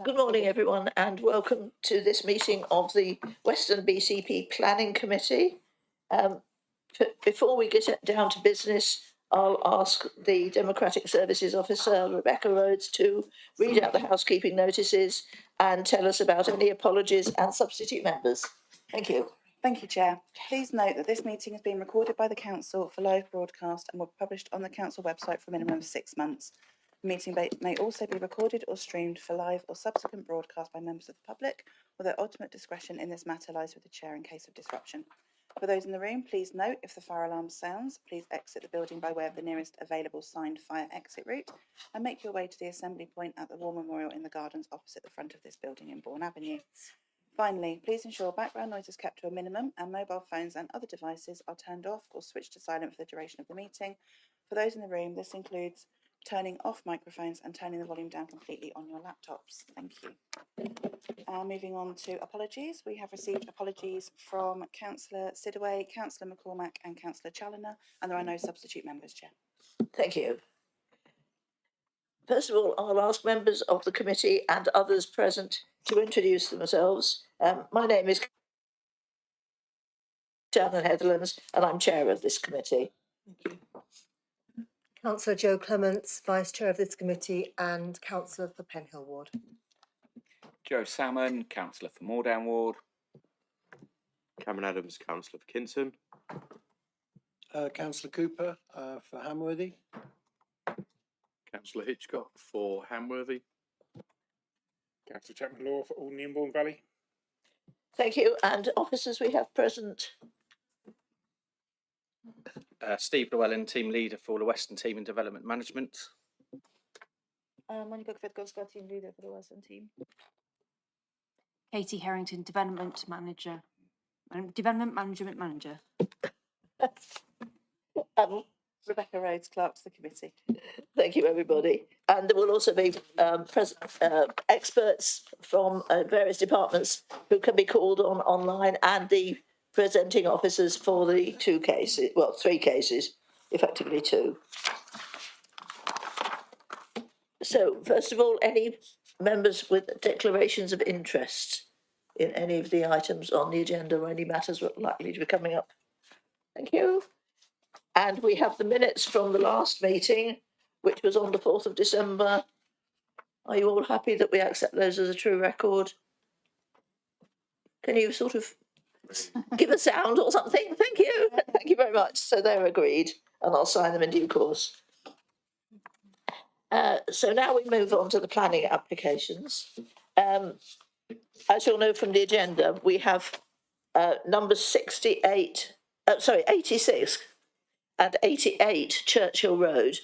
Good morning, everyone, and welcome to this meeting of the Western BCP Planning Committee. Before we get down to business, I'll ask the Democratic Services Officer, Rebecca Rhodes, to read out the housekeeping notices and tell us about any apologies and substitute members. Thank you. Thank you, Chair. Please note that this meeting is being recorded by the Council for live broadcast and will be published on the Council website for a minimum of 6 months. The meeting may also be recorded or streamed for live or subsequent broadcast by members of the public, although ultimate discretion in this matter lies with the Chair in case of disruption. For those in the room, please note if the fire alarm sounds, please exit the building by way of the nearest available signed fire exit route and make your way to the assembly point at the War Memorial in the gardens opposite the front of this building in Bourne Avenue. Finally, please ensure background noise is kept to a minimum and mobile phones and other devices are turned off or switched to silent for the duration of the meeting. For those in the room, this includes turning off microphones and turning the volume down completely on your laptops. Thank you. Moving on to apologies. We have received apologies from Councillor Sidaway, Councillor McCormack and Councillor Challoner, and there are no substitute members, Chair. Thank you. First of all, I'll ask members of the committee and others present to introduce themselves. My name is Shannon Heatherlands and I'm chair of this committee. Thank you. Councillor Joe Clements, Vice Chair of this committee and Councillor for Penhill Ward. Joe Salmon, Councillor for Moordown Ward. Cameron Adams, Councillor for Kinton. Councillor Cooper for Hamworthy. Councillor Hitchcock for Hamworthy. Councillor Chapman Law for Alderney and Bourne Valley. Thank you. And officers we have present. Steve Llewellyn, Team Leader for the Western Team in Development Management. Monica Kvetkovska, Team Leader for the Western Team. Katie Harrington, Development Manager. Development Management Manager. Rebecca Rhodes, Clerk to the Committee. Thank you, everybody. And there will also be experts from various departments who can be called on online, and the presenting officers for the 2 cases, well, 3 cases, effectively 2. So, first of all, any members with declarations of interest in any of the items on the agenda or any matters likely to be coming up? Thank you. And we have the minutes from the last meeting, which was on the 4th of December. Are you all happy that we accept those as a true record? Can you sort of give a sound or something? Thank you. Thank you very much. So they're agreed, and I'll sign them in due course. So now we move on to the planning applications. As you'll know from the agenda, we have numbers 86 and 88 Churchill Road.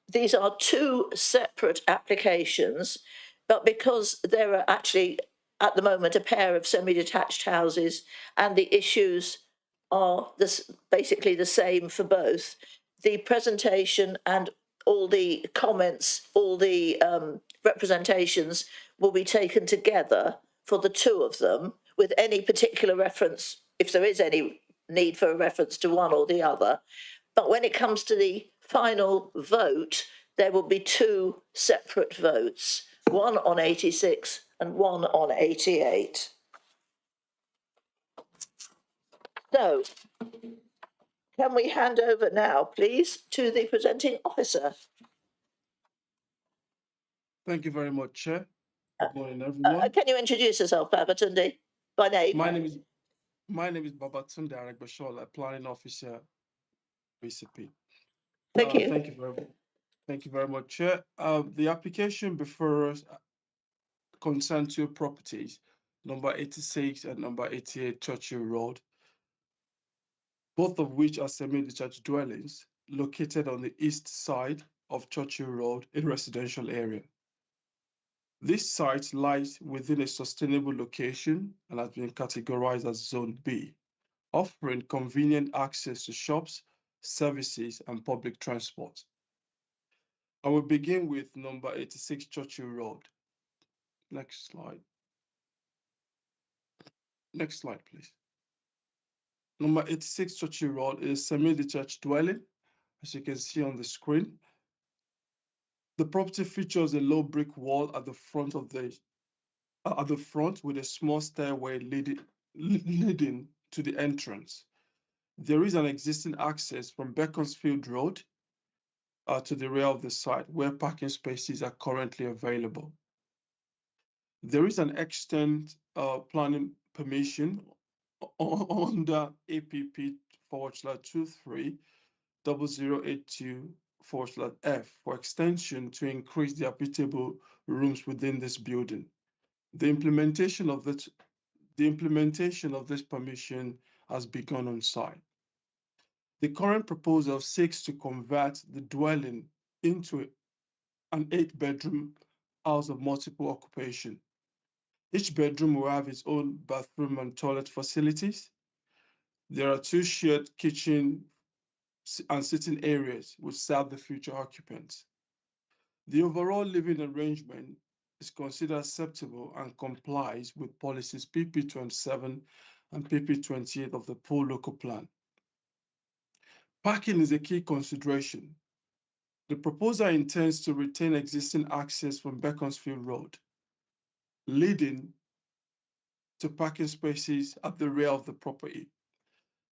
These are 2 separate applications, but because there are actually at the moment a pair of semi-detached houses and the issues are basically the same for both, the presentation and all the comments, all the representations will be taken together for the 2 of them, with any particular reference, if there is any need for a reference to one or the other. But when it comes to the final vote, there will be 2 separate votes, one on 86 and one on 88. So, can we hand over now, please, to the presenting officer? Thank you very much, Chair. Good morning, everyone. Can you introduce yourself, Babatunde, by name? My name is Babatunde Aregbashola, Planning Officer, BCP. Thank you. Thank you very much, Chair. The application before us concerns 2 properties, number 86 and number 88 Churchill Road, both of which are semi-detached dwellings located on the east side of Churchill Road in residential area. This site lies within a sustainable location and has been categorized as Zone B, offering convenient access to shops, services, and public transport. I will begin with number 86 Churchill Road. Next slide. Next slide, please. Number 86 Churchill Road is a semi-detached dwelling, as you can see on the screen. The property features a low brick wall at the front with a small stairway leading to the entrance. There is an existing access from Beaconsfield Road to the rear of the site, where parking spaces are currently available. There is an extent planning permission under APP/230082/F for extension to increase the habitable rooms within this building. The implementation of this permission has begun on site. The current proposal seeks to convert the dwelling into an 8-bedroom house of multiple occupation. Each bedroom will have its own bathroom and toilet facilities. There are 2 shared kitchen and sitting areas which serve the future occupants. The overall living arrangement is considered acceptable and complies with policies PP27 and PP28 of the Pool Local Plan. Parking is a key consideration. The proposer intends to retain existing access from Beaconsfield Road, leading to parking spaces at the rear of the property.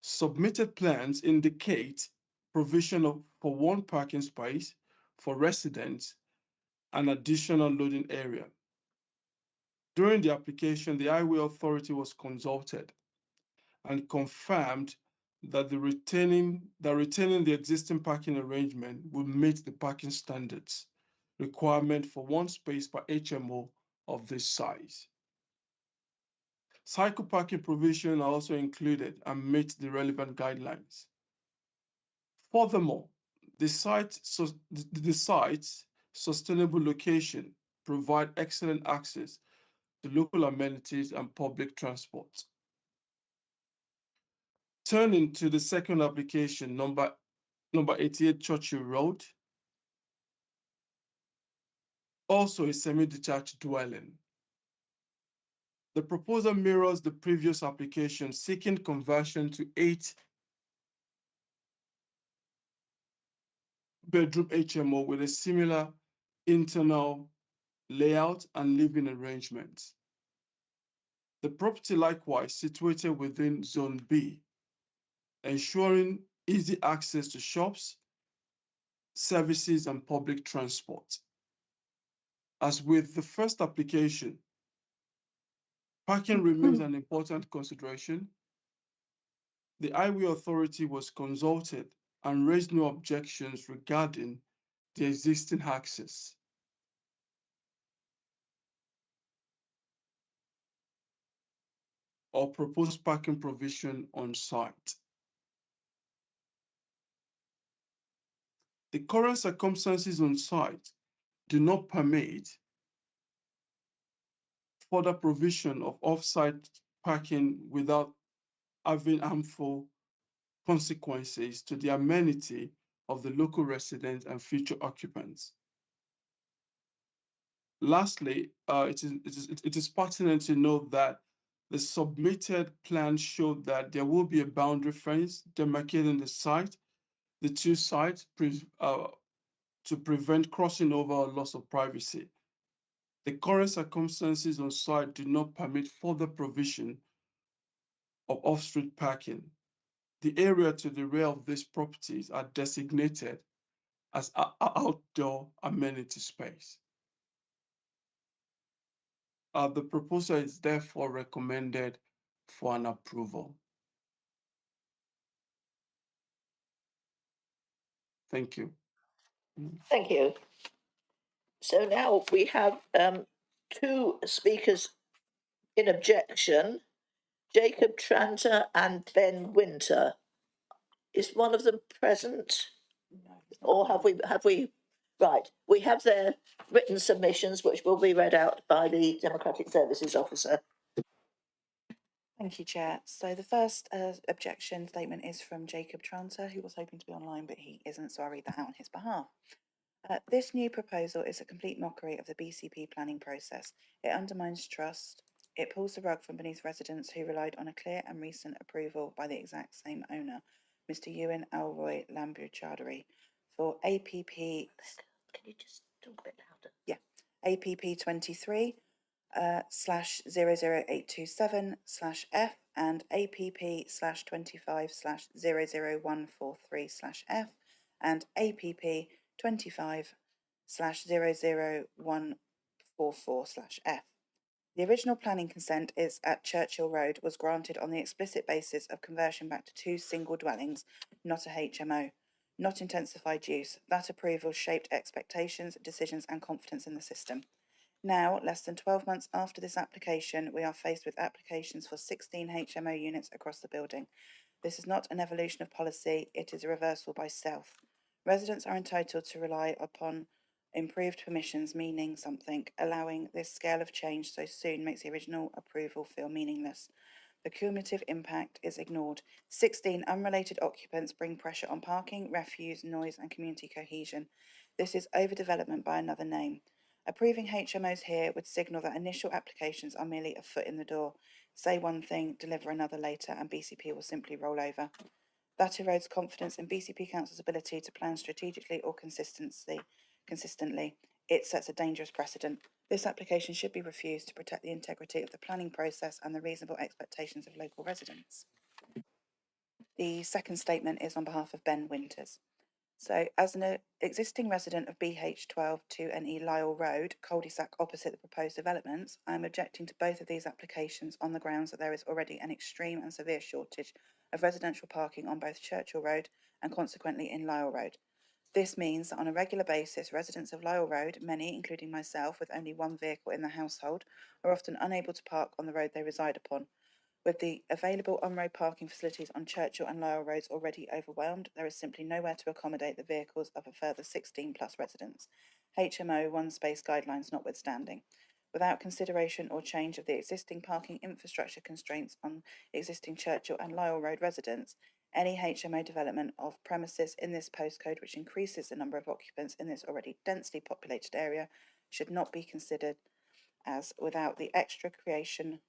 Submitted plans indicate provision for 1 parking space for residents and additional loading area. During the application, the Highway Authority was consulted and confirmed that retaining the existing parking arrangement will meet the parking standards requirement for 1 space per HMO of this size. Cycle parking provision are also included and meet the relevant guidelines. Furthermore, the site's sustainable location provide excellent access to local amenities and public transport. Turning to the second application, number 88 Churchill Road, also a semi-detached dwelling. The proposal mirrors the previous application, seeking conversion to 8-bedroom HMO with a similar internal layout and living arrangements. The property likewise situated within Zone B, ensuring easy access to shops, services, and public transport. As with the first application, parking remains an important consideration. The Highway Authority was consulted and raised no objections regarding the existing access. Or proposed parking provision on site. The current circumstances on site do not permit further provision of off-site parking without having harmful consequences to the amenity of the local residents and future occupants. Lastly, it is pertinent to note that the submitted plan showed that there will be a boundary fence demarcating the 2 sites to prevent crossing over or loss of privacy. The current circumstances on site do not permit further provision of off-street parking. The area to the rear of these properties are designated as outdoor amenity space. The proposal is therefore recommended for an approval. Thank you. Thank you. So now we have 2 speakers in objection, Jacob Tranter and Ben Winter. Is one of them present? Or have we, right, we have their written submissions, which will be read out by the Democratic Services Officer. Thank you, Chair. So the first objection statement is from Jacob Tranter, who was hoping to be online, but he isn't, so I'll read that out on his behalf. This new proposal is a complete mockery of the BCP planning process. It undermines trust. It pulls the rug from beneath residents who relied on a clear and recent approval by the exact same owner, Mr. Ewan Elroy Lambuchardary, for APP. Can you just Talk a bit louder. APP 23 /00827/F and APP /25 /00143/F and APP 25 /00144/F. The original planning consent is at Churchill Road was granted on the explicit basis of conversion back to 2 single dwellings, not a HMO, not intensified use. That approval shaped expectations, decisions and confidence in the system. Now, less than 12 months after this application, we are faced with applications for 16 HMO units across the building. This is not an evolution of policy, it is a reversal by stealth. Residents are entitled to rely upon improved permissions meaning something. Allowing this scale of change so soon makes the original approval feel meaningless. The cumulative impact is ignored. 16 unrelated occupants bring pressure on parking, refuse, noise and community cohesion. This is overdevelopment by another name. Approving HMOs here would signal that initial applications are merely a foot in the door. Say one thing, deliver another later, and BCP will simply roll over. That erodes confidence in BCP Council's ability to plan strategically or consistently. It sets a dangerous precedent. This application should be refused to protect the integrity of the planning process and the reasonable expectations of local residents. The second statement is on behalf of Ben Winters. So, as an existing resident of BH12 2NE Lyle Road, cul-de-sac opposite the proposed developments, I am objecting to both of these applications on the grounds that there is already an extreme and severe shortage of residential parking on both Churchill Road and consequently in Lyle Road. This means that on a regular basis, residents of Lyle Road, many, including myself, with only one vehicle in the household, are often unable to park on the road they reside upon. With the available on-road parking facilities on Churchill and Lyle Roads already overwhelmed, there is simply nowhere to accommodate the vehicles of a further 16 plus residents, HMO one space guidelines notwithstanding. Without consideration or change of the existing parking infrastructure constraints on existing Churchill and Lyle Road residents, any HMO development of premises in this postcode which increases the number of occupants in this already densely populated area should not be considered as without the creation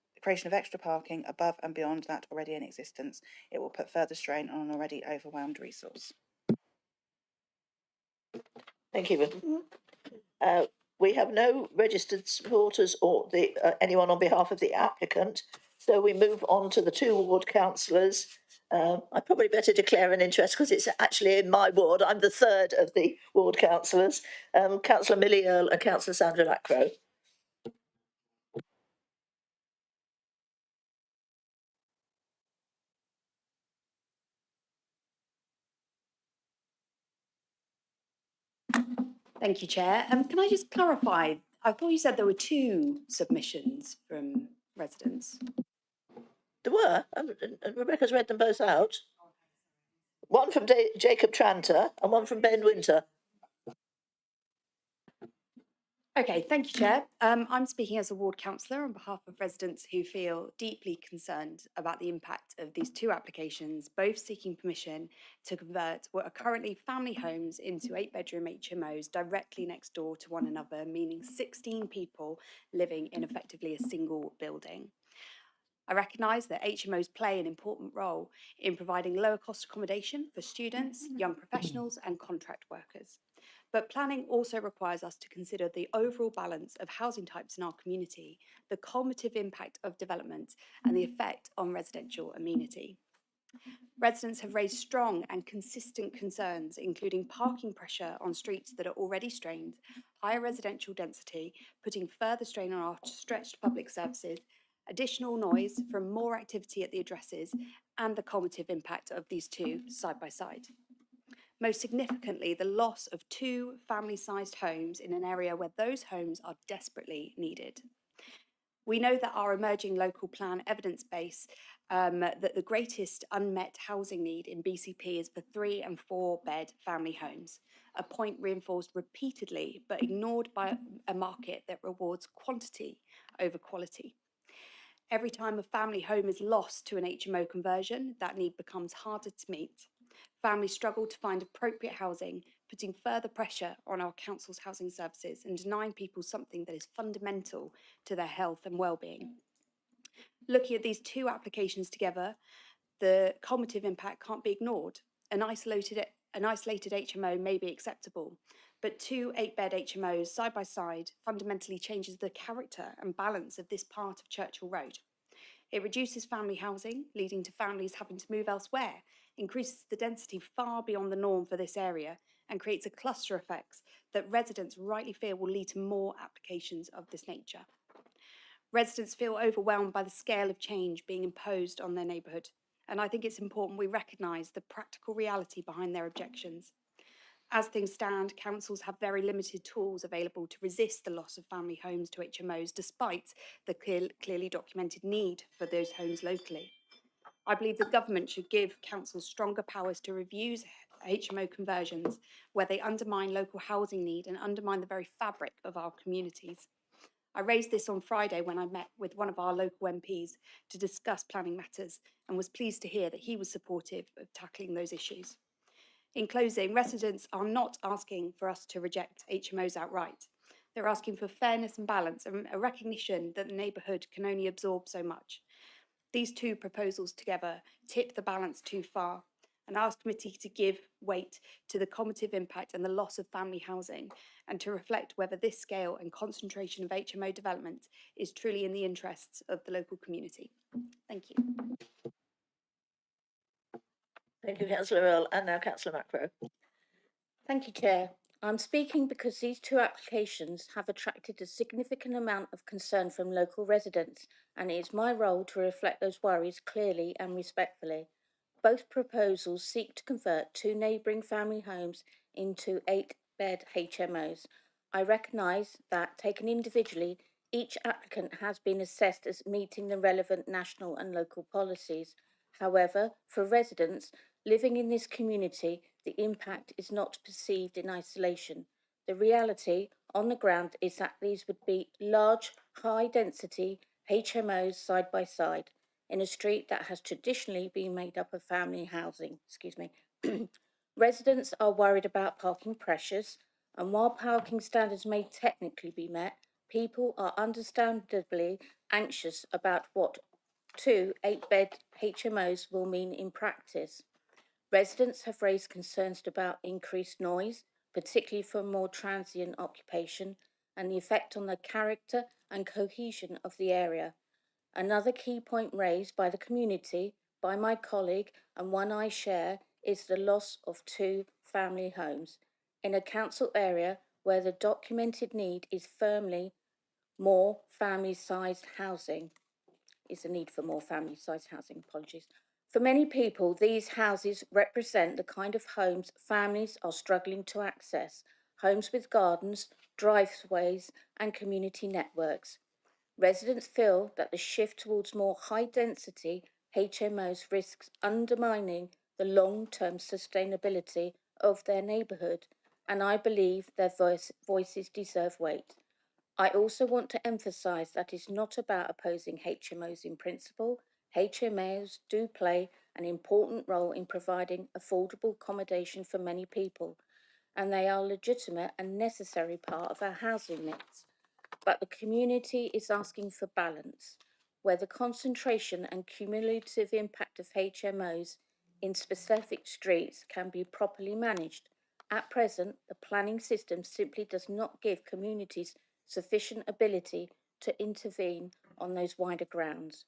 of extra parking above and beyond that already in existence. It will put further strain on an already overwhelmed resource. Thank you. We have no registered supporters or anyone on behalf of the applicant, so we move on to the 2 ward councillors. I probably better declare an interest because it's actually in my ward. I'm the third of the ward councillors, Councillor Millie Earle and Councillor Sandra Lacrow. Thank you, Chair. Can I just clarify? I thought you said there were 2 submissions from residents. There were, and Rebecca's read them both out. One from Jacob Tranter and one from Ben Winter. Okay, thank you, Chair. I'm speaking as a ward councillor on behalf of residents who feel deeply concerned about the impact of these 2 applications, both seeking permission to convert what are currently family homes into 8-bedroom HMOs directly next door to one another, meaning 16 people living in effectively a single building. I recognise that HMOs play an important role in providing lower cost accommodation for students, young professionals and contract workers. But planning also requires us to consider the overall balance of housing types in our community, the cumulative impact of development and the effect on residential amenity. Residents have raised strong and consistent concerns, including parking pressure on streets that are already strained, higher residential density, putting further strain on our stretched public services, additional noise from more activity at the addresses, and the cumulative impact of these 2 side by side. Most significantly, the loss of 2 family-sized homes in an area where those homes are desperately needed. We know that our emerging local plan evidence base that the greatest unmet housing need in BCP is for 3 and 4 bed family homes, a point reinforced repeatedly but ignored by a market that rewards quantity over quality. Every time a family home is lost to an HMO conversion, that need becomes harder to meet. Families struggle to find appropriate housing, putting further pressure on our council's housing services and denying people something that is fundamental to their health and well-being. Looking at these 2 applications together, the cumulative impact can't be ignored. An isolated HMO may be acceptable, but two 8-bed HMOs side by side fundamentally changes the character and balance of this part of Churchill Road. It reduces family housing, leading to families having to move elsewhere, increases the density far beyond the norm for this area, and creates a cluster effect that residents rightly fear will lead to more applications of this nature. Residents feel overwhelmed by the scale of change being imposed on their neighbourhood, and I think it's important we recognise the practical reality behind their objections. As things stand, councils have very limited tools available to resist the loss of family homes to HMOs, despite the clearly documented need for those homes locally. I believe the government should give councils stronger powers to review HMO conversions where they undermine local housing need and undermine the very fabric of our communities. I raised this on Friday when I met with one of our local MPs to discuss planning matters and was pleased to hear that he was supportive of tackling those issues. In closing, residents are not asking for us to reject HMOs outright. They're asking for fairness and balance and a recognition that the neighbourhood can only absorb so much. These two proposals together tip the balance too far and ask committee to give weight to the cumulative impact and the loss of family housing, and to reflect whether this scale and concentration of HMO development is truly in the interests of the local community. Thank you. Thank you, Councillor Earl, and now Councillor Macro. Thank you, Chair. I'm speaking because these two applications have attracted a significant amount of concern from local residents, and it is my role to reflect those worries clearly and respectfully. Both proposals seek to convert two neighbouring family homes into 8-bed HMOs. I recognise that, taken individually, each applicant has been assessed as meeting the relevant national and local policies. However, for residents living in this community, the impact is not perceived in isolation. The reality on the ground is that these would be large, high-density HMOs side by side in a street that has traditionally been made up of family housing. Residents are worried about parking pressures, and while parking standards may technically be met, people are understandably anxious about what two 8-bed HMOs will mean in practice. Residents have raised concerns about increased noise, particularly from more transient occupation, and the effect on the character and cohesion of the area. Another key point raised by the community, by my colleague, and one I share, is the loss of two family homes in a council area where the documented need is firmly more family-sized housing. Is the need for more family-sized housing, apologies. For many people, these houses represent the kind of homes families are struggling to access, homes with gardens, driveways, and community networks. Residents feel that the shift towards more high-density HMOs risks undermining the long-term sustainability of their neighbourhood, and I believe their voices deserve weight. I also want to emphasise that it's not about opposing HMOs in principle. HMOs do play an important role in providing affordable accommodation for many people, and they are a legitimate and necessary part of our housing mix. But the community is asking for balance, where the concentration and cumulative impact of HMOs in specific streets can be properly managed. At present, the planning system simply does not give communities sufficient ability to intervene on those wider grounds.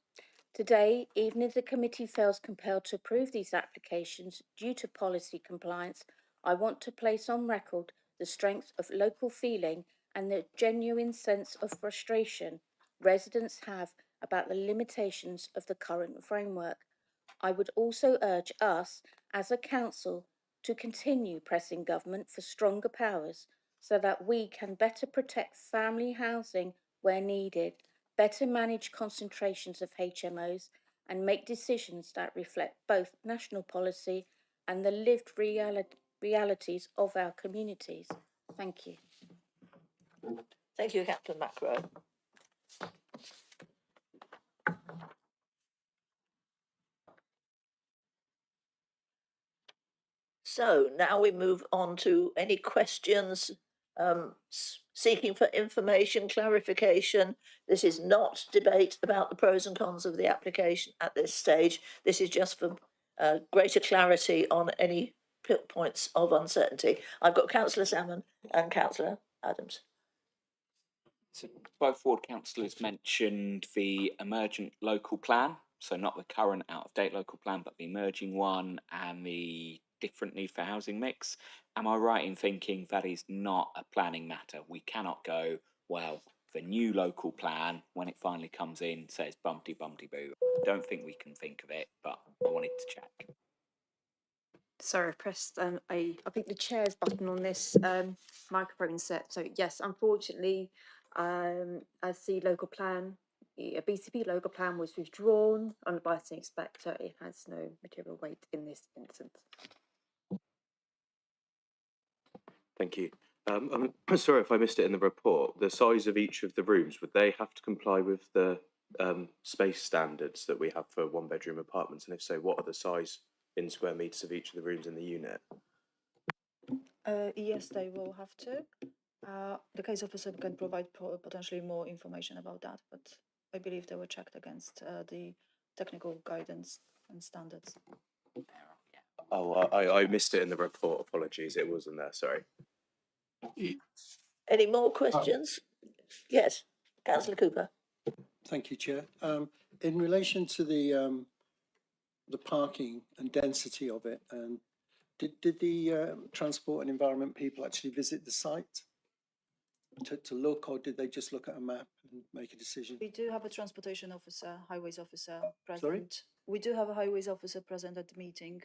Today, even if the committee feels compelled to approve these applications due to policy compliance, I want to place on record the strength of local feeling and the genuine sense of frustration residents have about the limitations of the current framework. I would also urge us as a council to continue pressing government for stronger powers so that we can better protect family housing where needed, better manage concentrations of HMOs, and make decisions that reflect both national policy and the lived realities of our communities. Thank you. Thank you, Councillor Macro. So now we move on to any questions seeking for information, clarification. This is not debate about the pros and cons of the application at this stage. This is just for greater clarity on any points of uncertainty. I've got Councillor Salmon and Councillor Adams. So both ward councillors mentioned the emergent local plan, so not the current out-of-date local plan, but the emerging one and the different need for housing mix. Am I right in thinking that is not a planning matter? We cannot go, well, the new local plan, when it finally comes in, says bumpty bumpty boo. I don't think we can think of it, but I wanted to check. Sorry, I pressed I think the chair's button on this microphone set. So yes, unfortunately, as the local plan, a BCP local plan was withdrawn on the biting inspector. It has no material weight in this instance. Thank you. I'm sorry if I missed it in the report. The size of each of the rooms, would they have to comply with the space standards that we have for one-bedroom apartments? And if so, what are the size in square metres of each of the rooms in the unit? Yes, they will have to. The case officer can provide potentially more information about that, but I believe they were checked against the technical guidance and standards. Oh, I missed it in the report. Apologies, it wasn't there. Sorry. Any more questions? Yes, Councillor Cooper. Thank you, Chair. In relation to the parking and density of it, did the transport and environment people actually visit the site to look, or did they just look at a map and make a decision? We do have a transportation officer, highways officer present. Sorry? We do have a highways officer present at the meeting,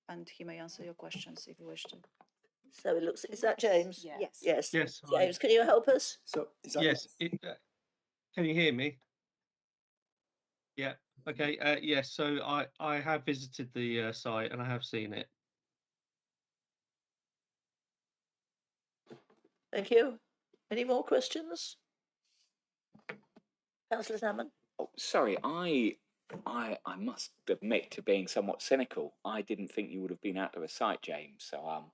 and he may answer your questions if you wish to. So it looks, is that James? Yes. Yes. Yes. James, can you help us? So is that Yes. Can you hear me? Yeah. Okay. Yes. So I have visited the site and I have seen it. Thank you. Any more questions? Councillor Salmon? Oh, sorry, I must admit to being somewhat cynical. I didn't think you would have been out to the site, James. So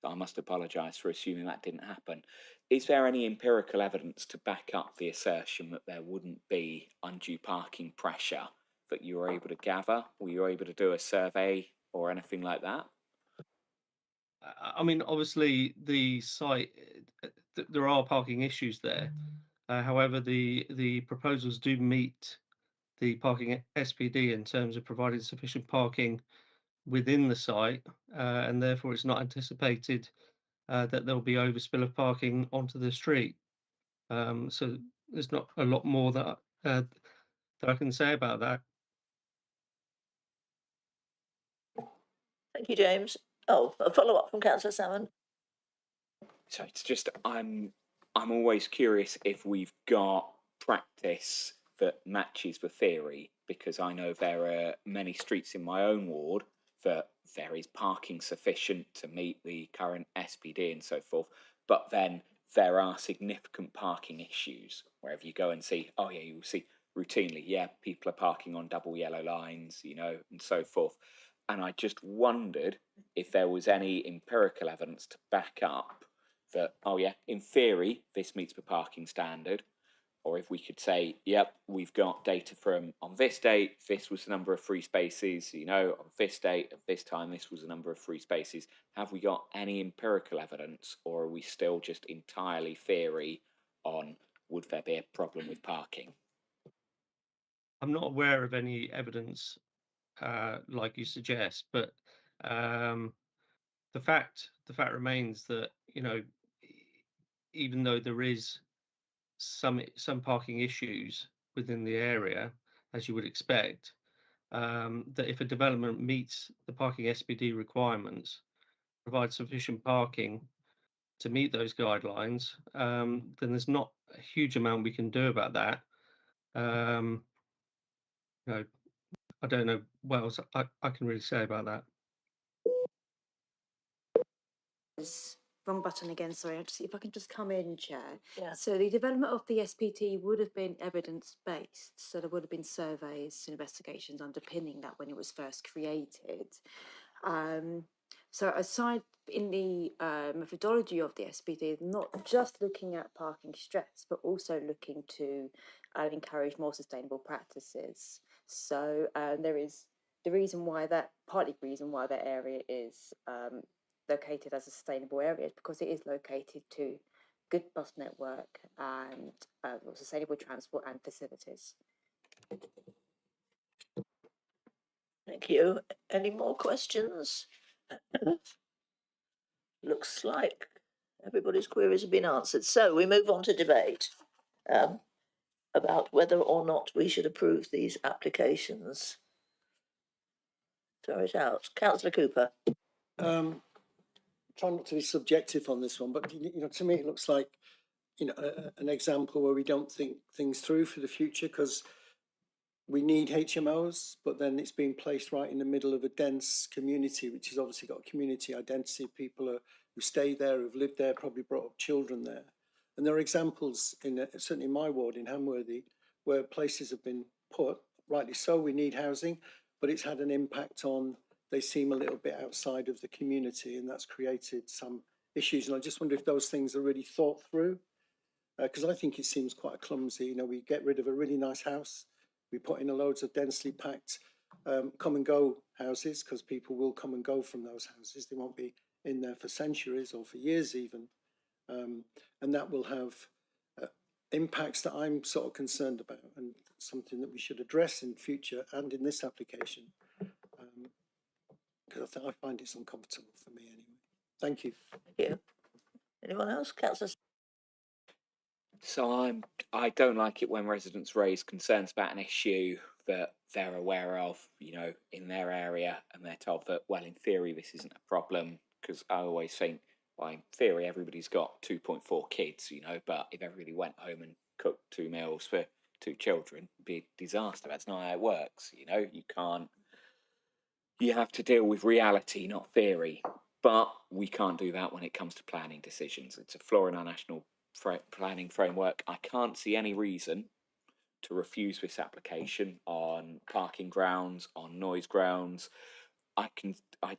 I must apologise for assuming that didn't happen. Is there any empirical evidence to back up the assertion that there wouldn't be undue parking pressure that you were able to gather? Were you able to do a survey or anything like that? I mean, obviously, the site, there are parking issues there. However, the proposals do meet the parking SPD in terms of providing sufficient parking within the site, and therefore it's not anticipated that there'll be overspill of parking onto the street. So there's not a lot more that I can say about that. Thank you, James. Oh, a follow-up from Councillor Salmon. So it's just I'm always curious if we've got practice that matches the theory, because I know there are many streets in my own ward that there is parking sufficient to meet the current SPD and so forth, but then there are significant parking issues wherever you go and see, oh yeah, you'll see routinely, yeah, people are parking on double yellow lines, you know, and so forth. And I just wondered if there was any empirical evidence to back up that, oh yeah, in theory, this meets the parking standard, or if we could say, yep, we've got data from on this date, this was the number of free spaces, you know, on this date, at this time, this was the number of free spaces. Have we got any empirical evidence, or are we still just entirely theory on would there be a problem with parking? I'm not aware of any evidence like you suggest, but the fact remains that, you know, even though there is some parking issues within the area, as you would expect, that if a development meets the parking SPD requirements, provides sufficient parking to meet those guidelines, then there's not a huge amount we can do about that. You know, I don't know what else I can really say about that. Wrong button again, sorry. If I can just come in, Chair. Yeah. So the development of the SPT would have been evidence-based. So there would have been surveys, investigations underpinning that when it was first created. So aside in the methodology of the SPT, not just looking at parking stress, but also looking to encourage more sustainable practices. So there is the reason why partly the reason why that area is located as a sustainable area is because it is located to good bus network and sustainable transport and facilities. Thank you. Any more questions? Looks like everybody's queries have been answered. So we move on to debate about whether or not we should approve these applications. Throw it out. Councillor Cooper. Try not to be subjective on this one, but to me it looks like an example where we don't think things through for the future, because we need HMOs, but then it's being placed right in the middle of a dense community, which has obviously got community identity. People who stay there, who've lived there, probably brought up children there. And there are examples certainly in my ward in Hamworthy where places have been put, rightly so, we need housing, but it's had an impact on, they seem a little bit outside of the community, and that's created some issues. And I just wonder if those things are really thought through, because I think it seems quite clumsy. We get rid of a really nice house, we put in loads of densely packed come and go houses, because people will come and go from those houses. They won't be in there for centuries or for years even. And that will have impacts that I'm sort of concerned about, and something that we should address in future and in this application, because I find it's uncomfortable for me anyway. Thank you. Thank you. Anyone else? Councillor. So I don't like it when residents raise concerns about an issue that they're aware of, in their area, and they're told that, well, in theory, this isn't a problem, because I always think, well, in theory, everybody's got 2.4 kids, but if everybody went home and cooked 2 meals for 2 children, it'd be a disaster. That's not how it works. You have to deal with reality, not theory. But we can't do that when it comes to planning decisions. It's a flaw in our national planning framework. I can't see any reason to refuse this application on parking grounds, on noise grounds. I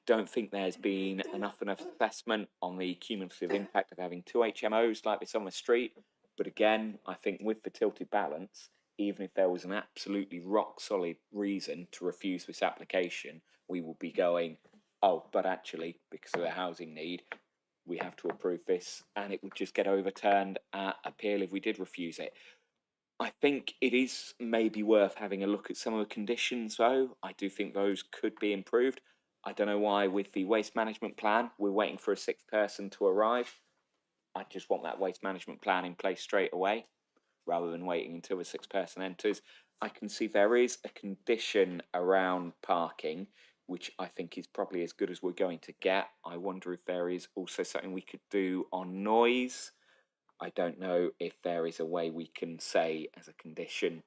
don't think there's been enough assessment on the cumulative impact of having 2 HMOs like this on the street. But again, I think with the tilted balance, even if there was an absolutely rock solid reason to refuse this application, we will be going, oh, but actually, because of the housing need, we have to approve this, and it would just get overturned at appeal if we did refuse it. I think it is maybe worth having a look at some of the conditions, though. I do think those could be improved. I don't know why with the waste management plan, we're waiting for a 6th person to arrive. I just want that waste management plan in place straight away, rather than waiting until the 6th person enters. I can see there is a condition around parking, which I think is probably as good as we're going to get. I wonder if there is also something we could do on noise. I don't know if there is a way we can say as a condition,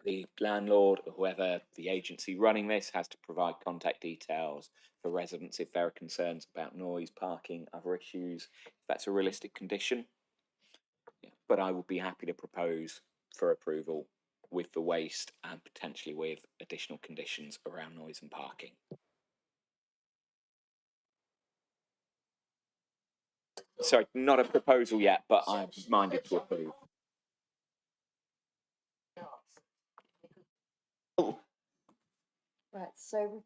the landlord or whoever the agency running this has to provide contact details for residents if there are concerns about noise, parking, other issues. If that's a realistic condition. Yeah. But I would be happy to propose for approval with the waste and potentially with additional conditions around noise and parking. Sorry, not a proposal yet, but I'm minded to approve. Right, so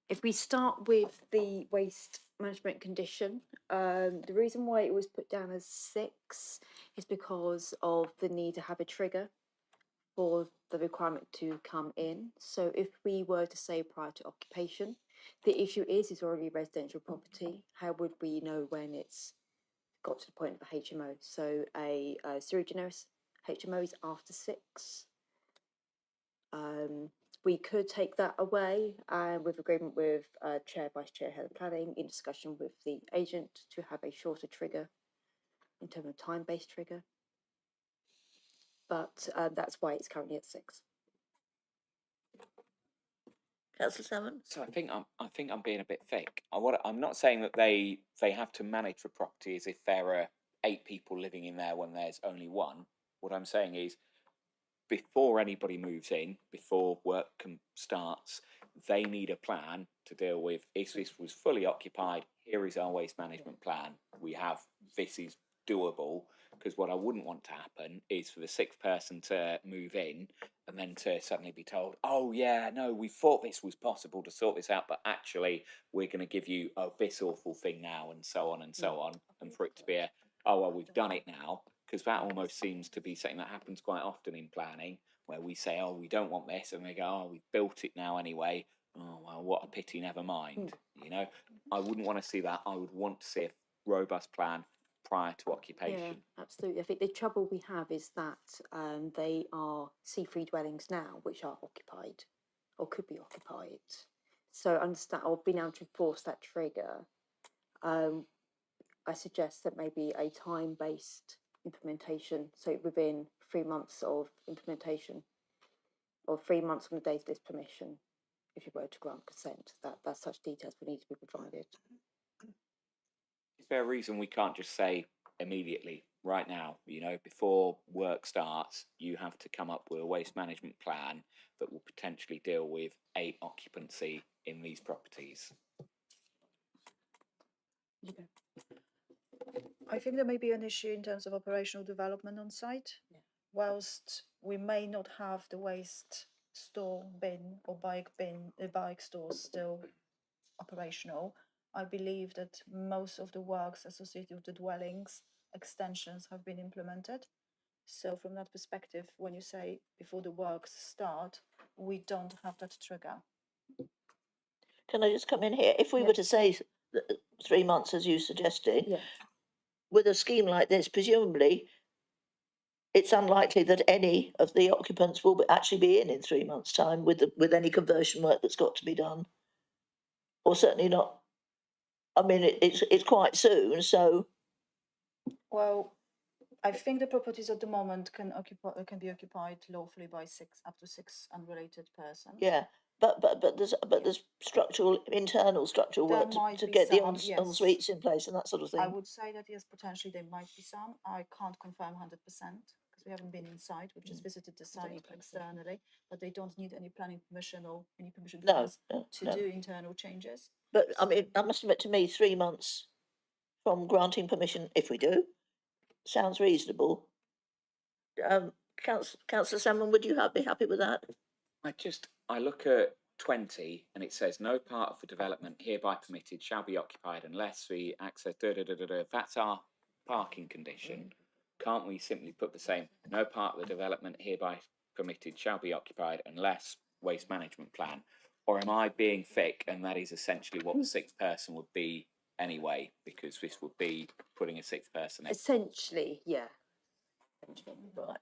if we start with the waste management condition, the reason why it was put down as 6 is because of the need to have a trigger for the requirement to come in. So if we were to say prior to occupation, the issue is it's already residential property. How would we know when it's got to the point of a HMO? So a sui generis HMO is after 6. We could take that away and with agreement with Chair, Vice Chair, Head of Planning, in discussion with the agent to have a shorter trigger in terms of time-based trigger. But that's why it's currently at 6. Councillor Salmon. So I think I'm being a bit thick. I'm not saying that they have to manage the property as if there are 8 people living in there when there's only 1. What I'm saying is, before anybody moves in, before work starts, they need a plan to deal with, if this was fully occupied, here is our waste management plan. We have, this is doable, because what I wouldn't want to happen is for the sixth person to move in and then to suddenly be told, oh yeah, no, we thought this was possible to sort this out, but actually we're going to give you this awful thing now, and so on and so on, and for it to be a, oh well, we've done it now, because that almost seems to be something that happens quite often in planning, where we say, oh, we don't want this, and they go, oh, we've built it now anyway, oh well, what a pity, never mind. You know, I wouldn't want to see that. I would want to see a robust plan prior to occupation. Yeah, absolutely. I think the trouble we have is that they are C3 dwellings now, which are occupied or could be occupied. So understand, or being able to enforce that trigger, I suggest that maybe a time-based implementation, so within 3 months of implementation, or 3 months from the date of this permission, if you were to grant consent, that such details would need to be provided. Is there a reason we can't just say immediately, right now, you know, before work starts, you have to come up with a waste management plan that will potentially deal with occupancy in these properties? I think there may be an issue in terms of operational development on site. Yeah. Whilst we may not have the waste store bin or bike stores still operational, I believe that most of the works associated with the dwellings extensions have been implemented. So from that perspective, when you say before the works start, we don't have that trigger. Can I just come in here? If we were to say 3 months, as you suggested, Yeah. with a scheme like this, presumably it's unlikely that any of the occupants will actually be in 3 months' time with any conversion work that's got to be done, or certainly not. I mean, it's quite soon, so. Well, I think the properties at the moment can be occupied lawfully by up to six unrelated persons. Yeah, but there's internal structural There work might to be get the some, yes. en suites in place and that sort of thing. I would say that yes, potentially there might be some. I can't confirm 100% because we haven't been inside. We've just visited the site externally, but they don't need any planning permission or any permission from us to do internal changes. But I mean, I must admit, to me, 3 months from granting permission, if we do, sounds reasonable. Councillor Salmon, would you be happy with that? I look at 20 and it says no part of the development hereby permitted shall be occupied unless the access That's our parking condition. Can't we simply put the same, no part of the development hereby permitted shall be occupied unless waste management plan? Or am I being thick and that is essentially what the sixth person would be anyway, because this would be putting a sixth person in? Essentially, yeah. Right.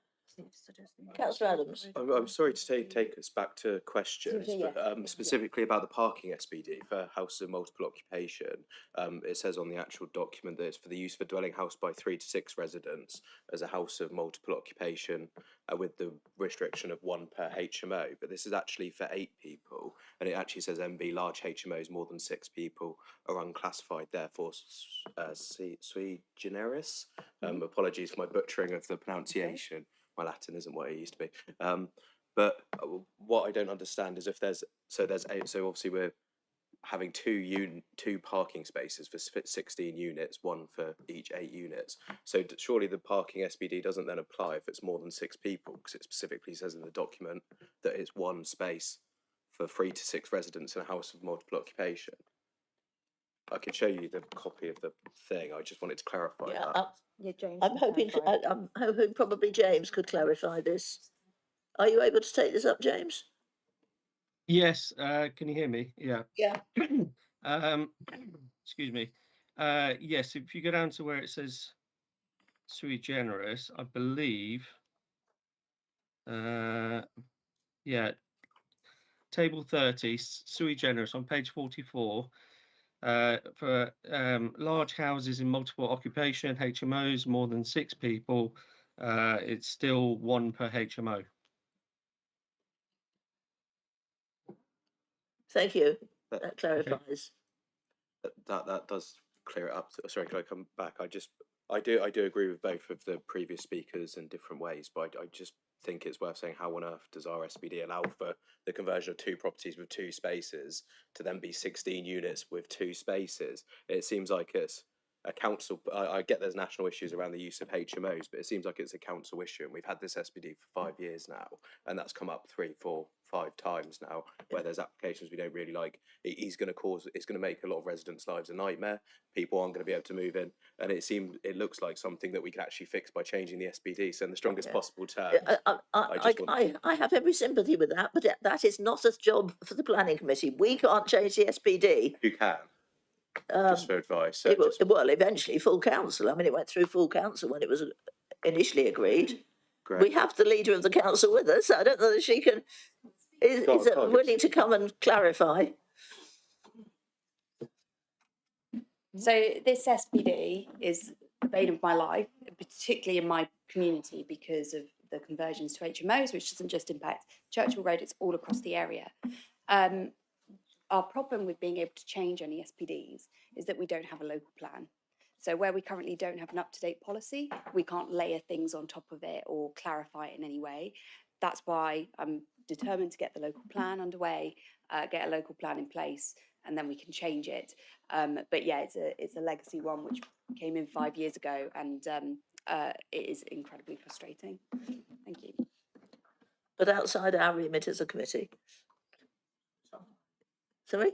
Councillor Adams. I'm sorry to take us back to questions, but specifically about the parking SPD for houses of multiple occupation. It says on the actual document that it's for the use of a dwelling house by 3 to 6 residents as a house of multiple occupation with the restriction of 1 per HMO. But this is actually for 8 people, and it actually says MB large HMOs more than 6 people are unclassified, therefore sui generis. Apologies for my butchering of the pronunciation. My Latin isn't what it used to be. But what I don't understand is if there's 8, so obviously we're having two parking spaces for 16 units, 1 for each 8 units. So surely the parking SPD doesn't then apply if it's more than 6 people, because it specifically says in the document that it's 1 space for 3 to 6 residents in a house of multiple occupation. I could show you the copy of the thing. I just wanted to clarify that. Yeah, James. I'm hoping probably James could clarify this. Are you able to take this up, James? Yes. Can you hear me? Yeah. Yeah. Excuse me. Yes. If you go down to where it says sui generis, I believe. Yeah. Table 30, sui generis on page 44. For large houses in multiple occupation, HMOs, more than 6 people, it's still 1 per HMO. Thank you. That clarifies. That does clear it up. Sorry, can I come back? I do agree with both of the previous speakers in different ways, but I just think it's worth saying, how on earth does our SPD allow for the conversion of 2 properties with 2 spaces to then be 16 units with 2 spaces? It seems like it's a council. I get there's national issues around the use of HMOs, but it seems like it's a council issue, and we've had this SPD for 5 years now, and that's come up 3, 4, 5 times now, where there's applications we don't really like. It's going to make a lot of residents' lives a nightmare. People aren't going to be able to move in, and it looks like something that we could actually fix by changing the SPD. So in the strongest possible terms, I have every sympathy with that, but that is not a job for the planning committee. We can't change the SPD. who can just for advice. So Well, eventually full council. I mean, it went through full council when it was initially agreed. great. We have the leader of the council with us. I don't know that she is willing to come and clarify. So this SPD is the bane of my life, particularly in my community because of the conversions to HMOs, which doesn't just impact Churchill Road, it's all across the area. Our problem with being able to change any SPDs is that we don't have a local plan. So where we currently don't have an up-to-date policy, we can't layer things on top of it or clarify it in any way. That's why I'm determined to get the local plan underway, get a local plan in place, and then we can change it. But yeah, it's a legacy one which came in 5 years ago, and it is incredibly frustrating. Thank you. But outside our remit as a committee. Sorry?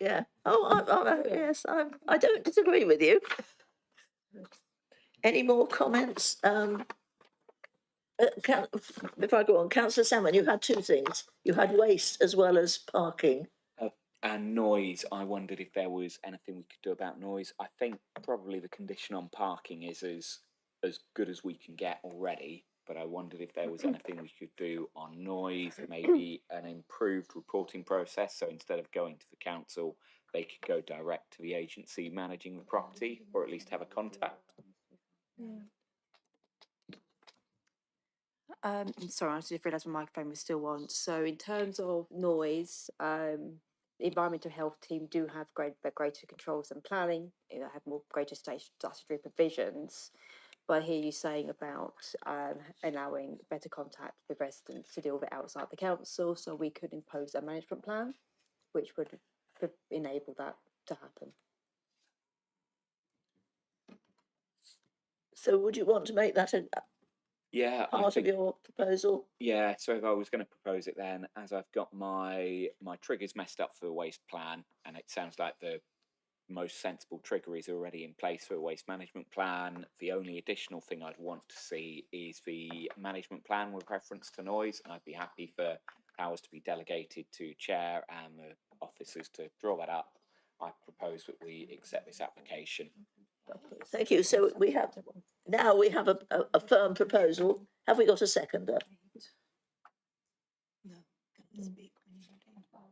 Yeah. Oh, yes, I don't disagree with you. Any more comments? Before I go on, Councillor Salmon, you had 2 things. You had waste as well as parking. And noise, I wondered if there was anything we could do about noise. I think probably the condition on parking is as good as we can get already, but I wondered if there was anything we could do on noise, maybe an improved reporting process. So instead of going to the council, they could go direct to the agency managing the property, or at least have a contact. Sorry, I just realised my microphone was still on. So in terms of noise, the environmental health team do have greater controls and planning. They have more greater statutory provisions. But I hear you saying about allowing better contact with residents to deal with it outside the council, so we could impose a management plan, which would enable that to happen. So would you want to make that part of your proposal? Yeah, so if I was going to propose it then, as I've got my triggers messed up for the waste plan, and it sounds like the most sensible trigger is already in place for a waste management plan. The only additional thing I'd want to see is the management plan with reference to noise, and I'd be happy for powers to be delegated to chair and the officers to draw that up. I propose that we accept this application. Thank you. So we have a firm proposal. Have we got a seconder?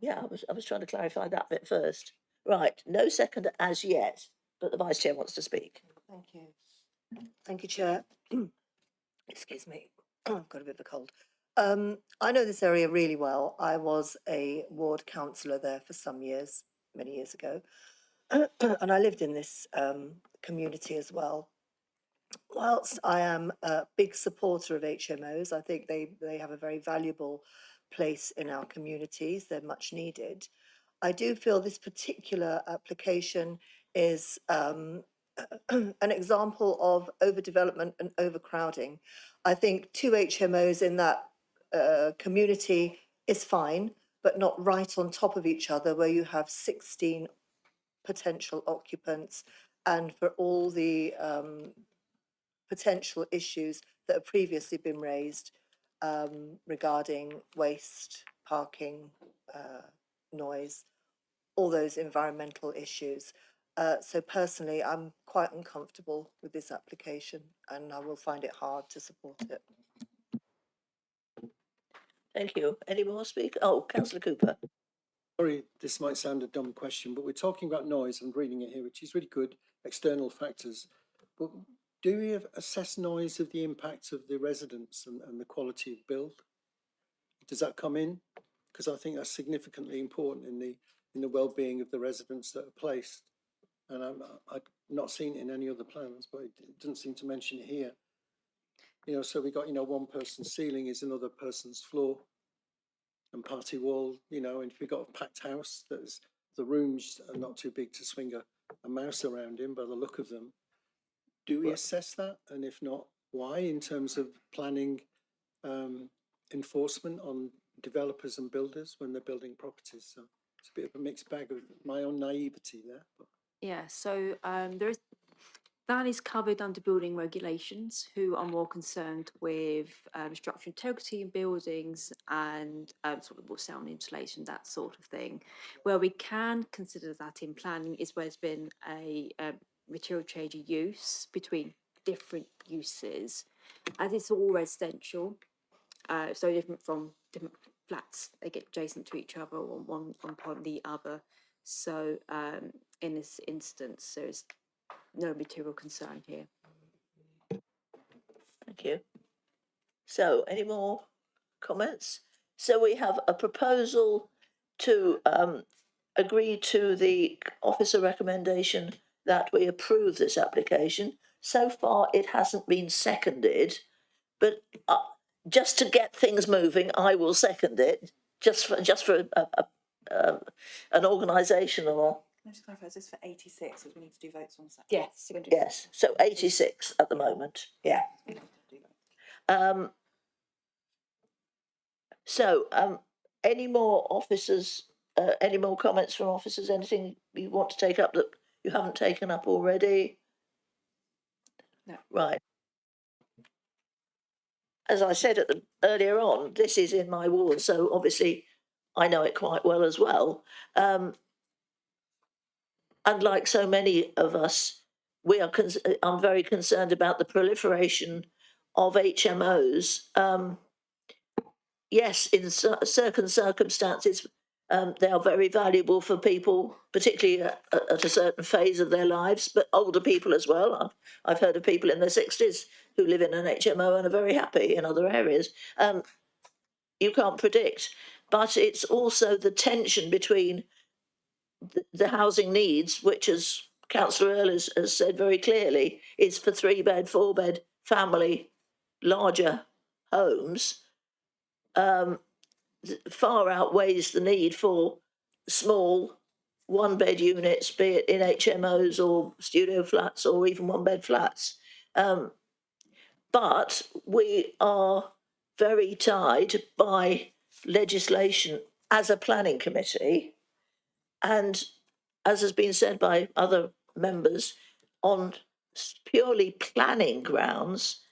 Yeah, I was trying to clarify that bit first. Right, no seconder as yet, but the Vice Chair wants to speak. Thank you. Thank you, Chair. Excuse me, I've got a bit of a cold. I know this area really well. I was a ward councillor there for some years, many years ago, and I lived in this community as well. Whilst I am a big supporter of HMOs, I think they have a very valuable place in our communities. They're much needed. I do feel this particular application is an example of overdevelopment and overcrowding. I think 2 HMOs in that community is fine, but not right on top of each other where you have 16 potential occupants, and for all the potential issues that have previously been raised regarding waste, parking, noise, all those environmental issues. So personally, I'm quite uncomfortable with this application, and I will find it hard to support it. Thank you. Any more speakers? Oh, Councillor Cooper. Sorry, this might sound a dumb question, but we're talking about noise. I'm reading it here, which is really good, external factors. But do we assess noise of the impact of the residents and the quality of build? Does that come in? Because I think that's significantly important in the well-being of the residents that are placed. And I've not seen it in any other plans, but it doesn't seem to mention it here. You know, so we got, one person's ceiling is another person's floor and party wall, and if we've got a packed house, the rooms are not too big to swing a mouse around him by the look of them. Do we assess that? And if not, why, in terms of planning enforcement on developers and builders when they're building properties? So it's a bit of a mixed bag of my own naivety there. But. Yeah, so that is covered under building regulations, who are more concerned with structural integrity in buildings and sort of sound insulation, that sort of thing. Where we can consider that in planning is where there's been a material change of use between different uses, as it's all residential, so different from different flats. They get adjacent to each other or one upon the other. So in this instance, there's no material concern here. Thank you. So, any more comments? So we have a proposal to agree to the officer recommendation that we approve this application. So far, it hasn't been seconded, but just to get things moving, I will second it. Just for an organisational. Can I just clarify, is this for 86, as we need to do votes on Saturday? Yes, you're going to do Yes, so 86 at the moment, yeah. Any more officers, any more comments from officers? Anything you want to take up that you haven't taken up already? No. Right. As I said earlier on, this is in my ward, so obviously I know it quite well as well. And like so many of us, I'm very concerned about the proliferation of HMOs. Yes, in certain circumstances, they are very valuable for people, particularly at a certain phase of their lives, but older people as well. I've heard of people in their 60s who live in an HMO and are very happy in other areas. You can't predict, but it's also the tension between the housing needs, which, as Councillor Earl has said very clearly, is for 3-bed, 4-bed family, larger homes, far outweighs the need for small 1-bed units, be it in HMOs or studio flats or even 1-bed flats. But we are very tied by legislation as a planning committee. And as has been said by other members, on purely planning grounds,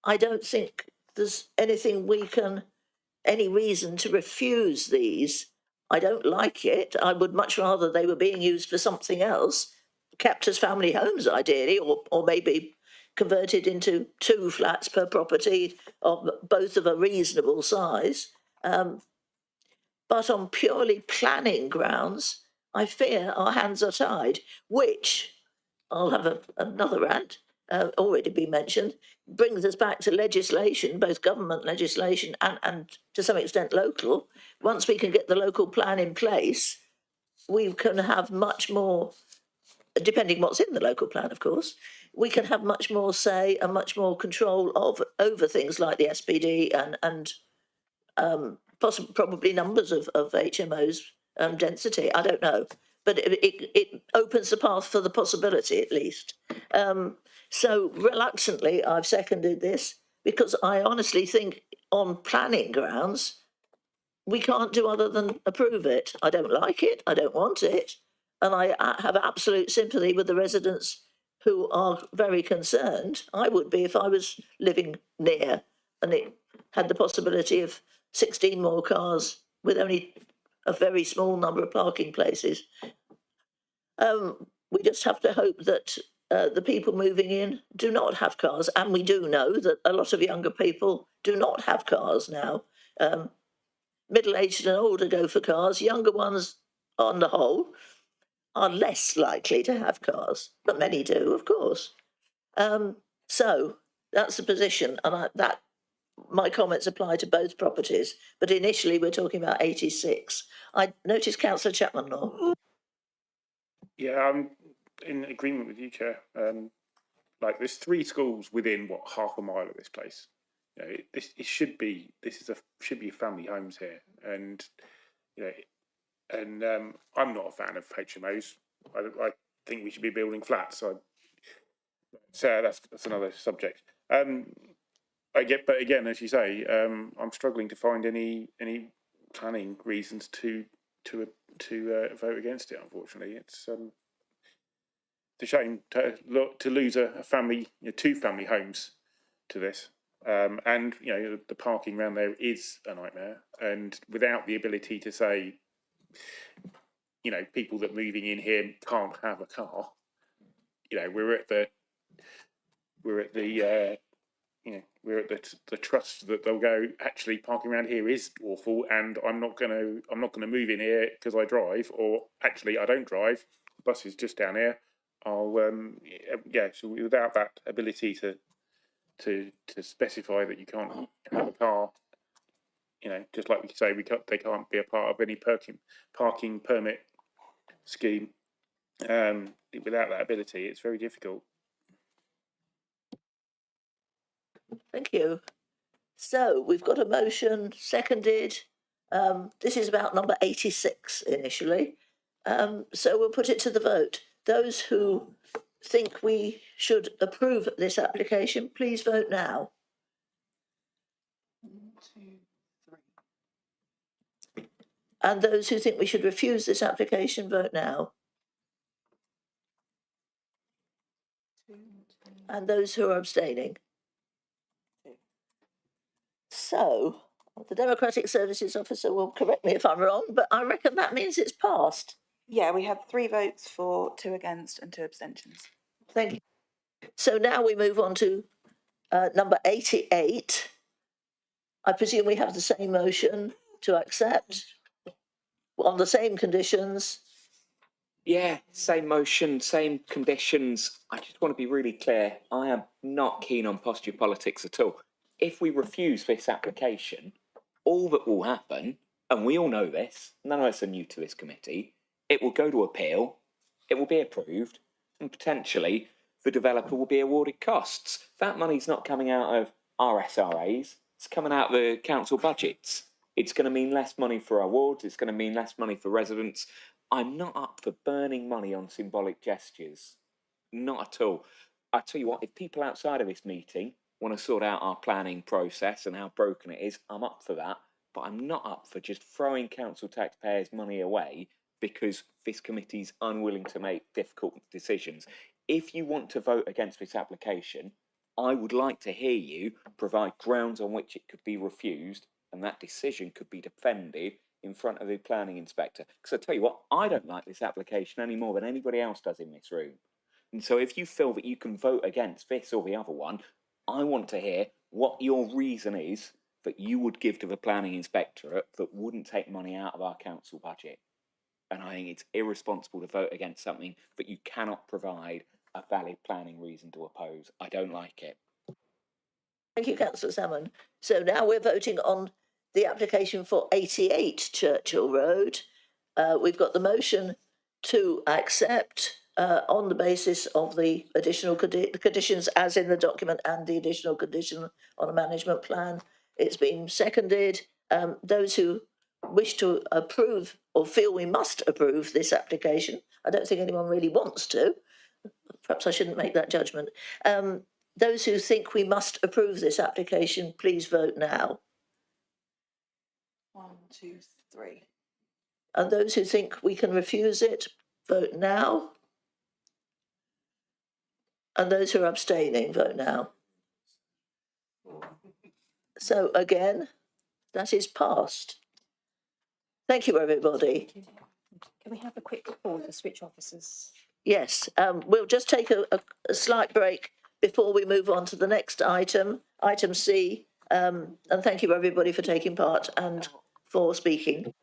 I don't think there's any reason to refuse these. I don't like it. I would much rather they were being used for something else, kept as family homes ideally, or maybe converted into 2 flats per property, or both of a reasonable size. But on purely planning grounds, I fear our hands are tied, which I'll have another rant, already been mentioned, brings us back to legislation, both government legislation and to some extent local. Once we can get the local plan in place, we can have much more, depending what's in the local plan, of course, we can have much more say and much more control over things like the SPD and probably numbers of HMOs density. I don't know, but it opens the path for the possibility at least. So reluctantly, I've seconded this because I honestly think on planning grounds, we can't do other than approve it. I don't like it. I don't want it. And I have absolute sympathy with the residents who are very concerned. I would be if I was living near and it had the possibility of 16 more cars with only a very small number of parking places. We just have to hope that the people moving in do not have cars. And we do know that a lot of younger people do not have cars now. Middle-aged and older go for cars. Younger ones, on the whole, are less likely to have cars, but many do, of course. So that's the position, and my comments apply to both properties, but initially we're talking about 86. I noticed Councillor Chapman-Law. Yeah, I'm in agreement with you, Chair. Like, there's 3 schools within half a mile of this place. You know, should be family homes here, and I'm not a fan of HMOs. think we should be building flats. So that's another subject. But again, as you say, I'm struggling to find any planning reasons to vote against it. Unfortunately, it's a shame to lose a family, two family homes to this. And the parking around there is a nightmare, and without the ability to say, people that moving in here can't have a car, we're at the trust that they'll go, actually parking around here is awful, and I'm not gonna move in here because I drive, or actually I don't drive, the bus is just down here. I'll so without that ability to specify that you can't have a car, just like we say, they can't be a part of any parking permit scheme. Without that ability, it's very difficult. Thank you. So we've got a motion seconded. This is about number 86 initially. So we'll put it to the vote. Those who think we should approve this application, please vote now. 1, 2, 3. And those who think we should refuse this application, vote now. 2, 2. And those who are abstaining. So, the Democratic Services Officer will correct me if I'm wrong, but I reckon that means it's passed. Yeah, we had 3 votes for, 2 against and 2 abstentions. Thank you. So now we move on to number 88. I presume we have the same motion to accept on the same conditions. Yeah, same motion, same conditions. I just want to be really clear. I am not keen on posture politics at all. If we refuse this application, all that will happen, and we all know this, none of us are new to this committee, it will go to appeal, it will be approved, and potentially the developer will be awarded costs. That money's not coming out of our SRAs, it's coming out of the council budgets. It's going to mean less money for our wards, it's going to mean less money for residents. I'm not up for burning money on symbolic gestures. Not at all. I tell you what, if people outside of this meeting want to sort out our planning process and how broken it is, I'm up for that. But I'm not up for just throwing council taxpayers' money away because this committee's unwilling to make difficult decisions. If you want to vote against this application, I would like to hear you provide grounds on which it could be refused and that decision could be defended in front of the planning inspector. Because I tell you what, I don't like this application any more than anybody else does in this room. And so if you feel that you can vote against this or the other one, I want to hear what your reason is that you would give to the planning inspectorate that wouldn't take money out of our council budget. And I think it's irresponsible to vote against something that you cannot provide a valid planning reason to oppose. I don't like it. Thank you, Councillor Salmon. So now we're voting on the application for 88 Churchill Road. We've got the motion to accept on the basis of the additional conditions as in the document and the additional condition on a management plan. It's been seconded. Those who wish to approve or feel we must approve this application, I don't think anyone really wants to. Perhaps I shouldn't make that judgment. Those who think we must approve this application, please vote now. 1, 2, 3. And those who think we can refuse it, vote now. And those who are abstaining, vote now. So again, that is passed. Thank you, everybody. Can we have a quick pause to switch officers? Yes, we'll just take a slight break before we move on to the next item, item C. And thank you, everybody, for taking part and for speaking.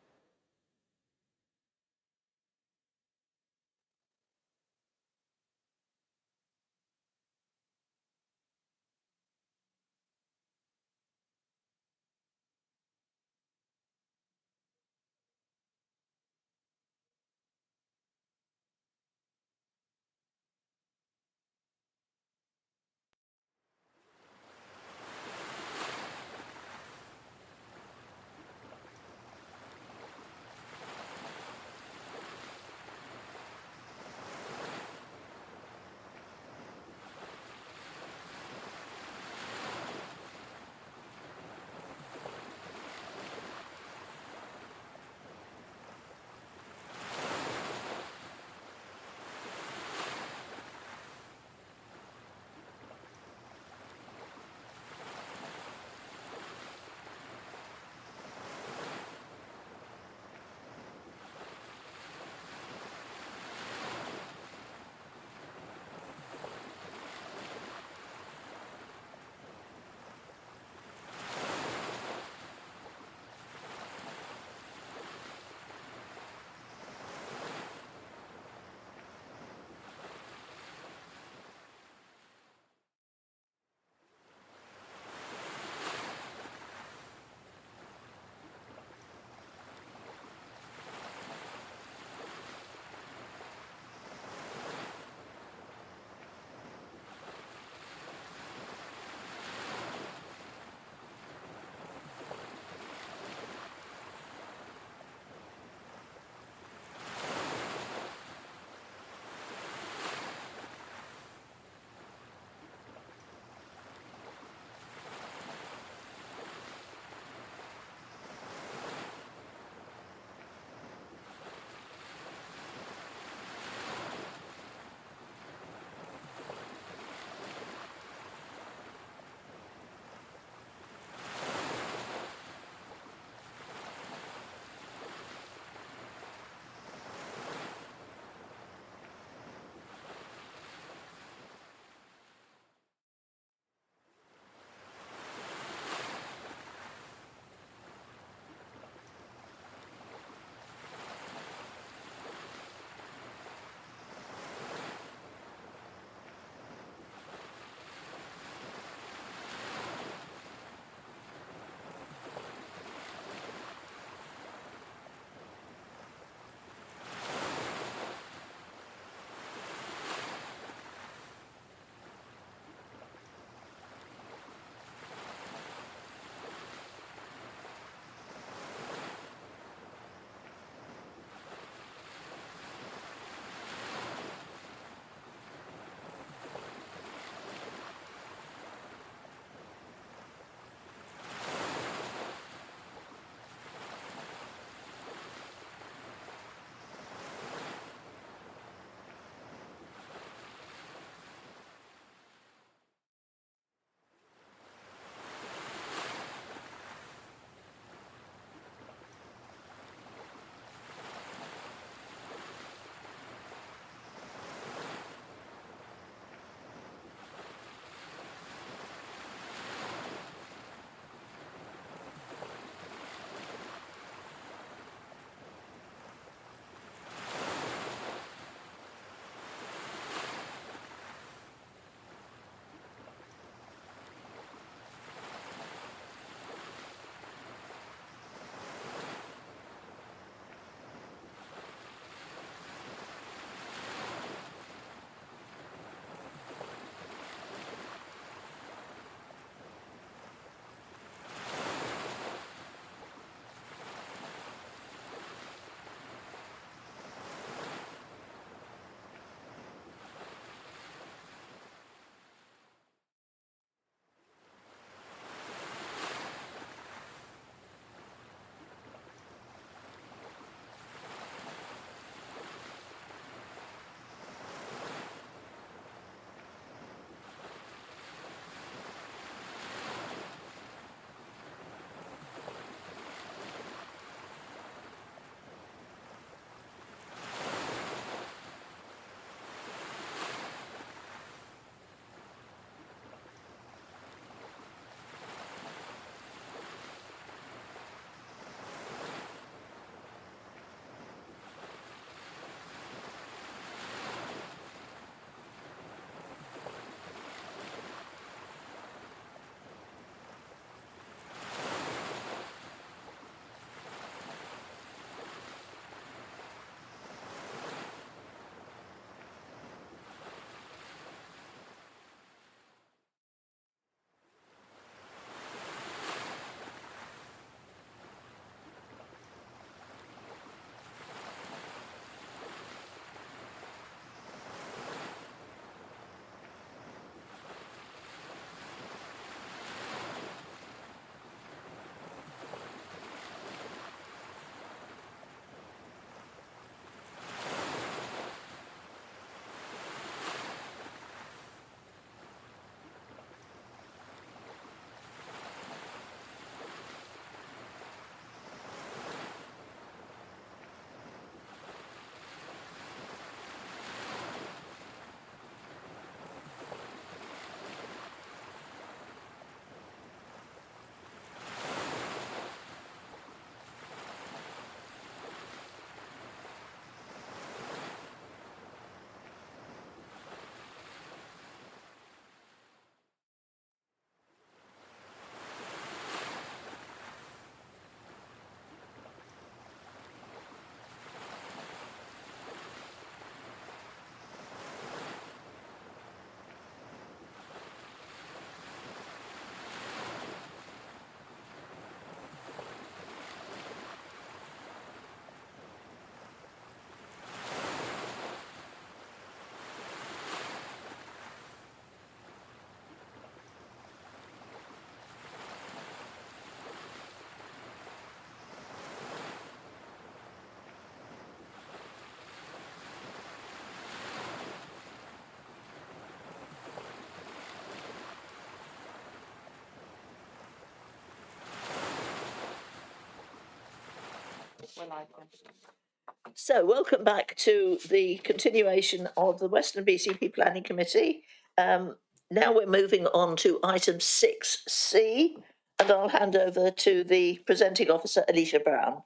So, welcome back to the continuation of the Western BCP Planning Committee. Now we're moving on to item 6C, and I'll hand over to the presenting officer, Alicia Brown.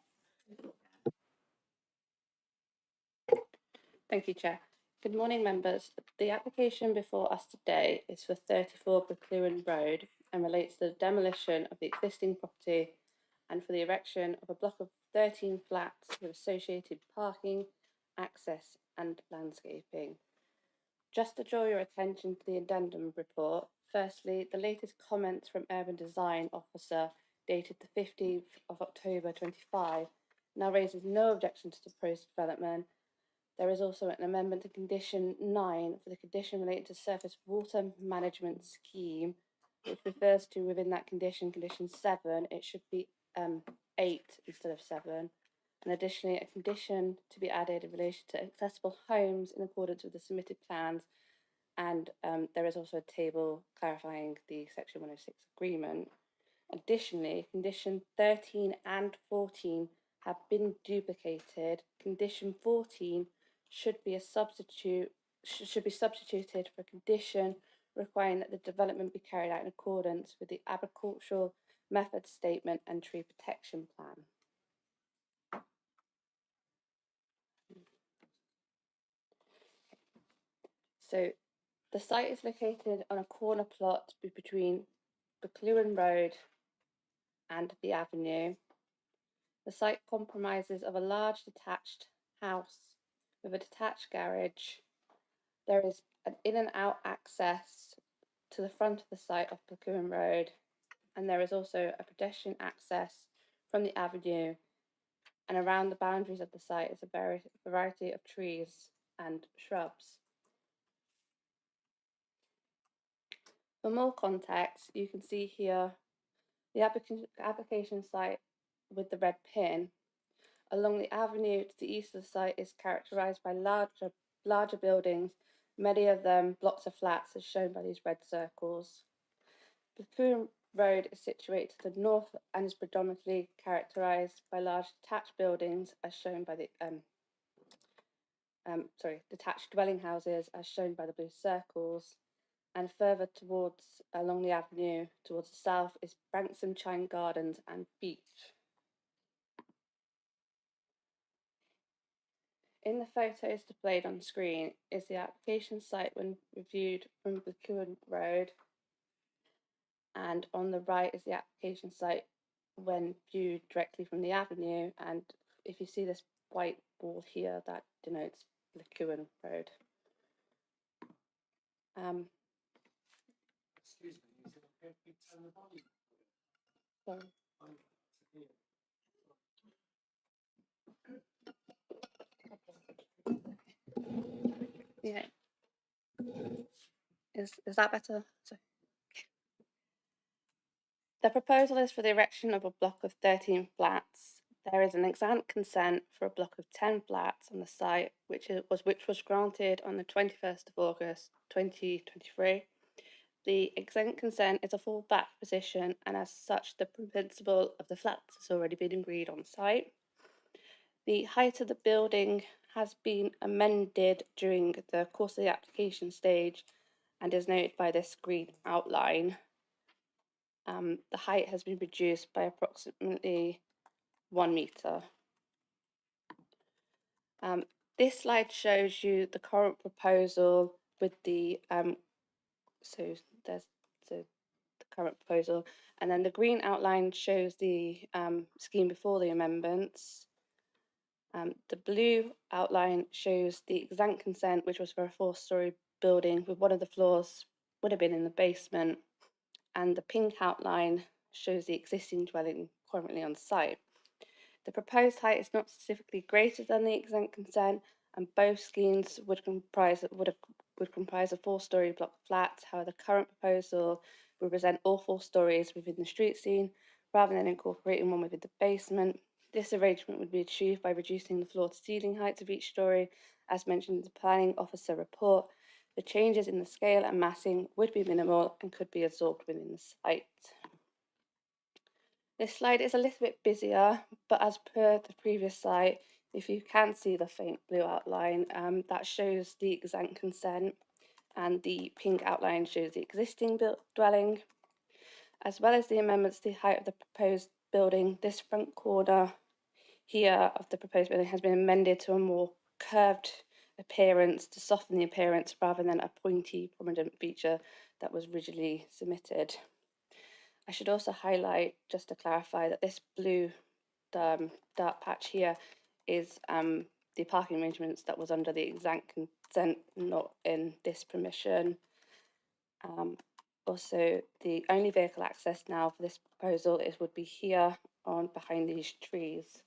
Thank you, Chair. Good morning, members. The application before us today is for 34 Bucluan Road and relates to the demolition of the existing property and for the erection of a block of 13 flats with associated parking, access and landscaping. Just to draw your attention to the addendum report, firstly, the latest comments from Urban Design Officer dated the 15th of October 25 now raises no objection to the proposed development. There is also an amendment to condition 9 for the condition relating to surface water management scheme, which refers to within that condition 7, it should be 8 instead of 7. And additionally, a condition to be added in relation to accessible homes in accordance with the submitted plans. And there is also a table clarifying the Section 106 agreement. Additionally, condition 13 and 14 have been duplicated. Condition 14 should be substituted for a condition requiring that the development be carried out in accordance with the agricultural method statement and tree protection plan. So the site is located on a corner plot between Bucluan Road and the avenue. The site comprises of a large detached house with a detached garage. There is an in and out access to the front of the site of Bucluan Road, and there is also a pedestrian access from the avenue, and around the boundaries of the site is a variety of trees and shrubs. For more context, you can see here the application site with the red pin. Along the avenue to the east of the site is characterised by larger buildings, many of them blocks of flats as shown by these red circles. Bucluan Road is situated to the north and is predominantly characterised by large detached buildings as shown by the detached dwelling houses as shown by the blue circles. And further towards along the avenue towards the south is Branksome Chine Gardens and Beach. In the photos displayed on screen is the application site when reviewed from Bucluan Road, and on the right is the application site when viewed directly from the avenue, and if you see this white wall here, that denotes Bucluan Road. Excuse me, is it okay if we turn the volume? Sorry. Yeah. Is that better? Sorry. The proposal is for the erection of a block of 13 flats. There is an exempt consent for a block of 10 flats on the site, which was granted on the 21st of August 2023. The exempt consent is a fallback position, and as such, the principle of the flats has already been agreed on site. The height of the building has been amended during the course of the application stage and is noted by this green outline. The height has been reduced by approximately 1 metre. This slide shows you the current proposal with the so there's the current proposal, and then the green outline shows the scheme before the amendments. The blue outline shows the exempt consent, which was for a 4-storey building with one of the floors would have been in the basement, and the pink outline shows the existing dwelling currently on site. The proposed height is not specifically greater than the exempt consent, and both schemes would comprise a 4-storey block of flats. However, the current proposal will present all 4 stories within the street scene rather than incorporating one within the basement. This arrangement would be achieved by reducing the floor to ceiling heights of each story, as mentioned in the planning officer report. The changes in the scale and massing would be minimal and could be absorbed within the site. This slide is a little bit busier, but as per the previous slide, if you can see the faint blue outline, that shows the exempt consent, and the pink outline shows the existing dwelling. As well as the amendments to the height of the proposed building, this front corner here of the proposed building has been amended to a more curved appearance to soften the appearance rather than a pointy prominent feature that was originally submitted. I should also highlight, just to clarify, that this blue dark patch here is the parking arrangements that was under the exempt consent, not in this permission. Also, the only vehicle access now for this proposal would be here on behind these trees,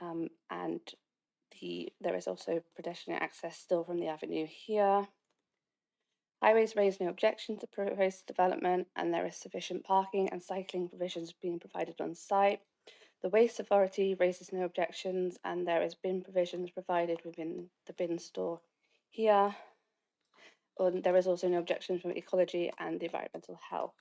and there is also pedestrian access still from the avenue here. Highways raised no objection to proposed development, and there is sufficient parking and cycling provisions being provided on site. The Waste Authority raises no objections, and there is bin provisions provided within the bin store here. There is also no objection from ecology and the environmental health.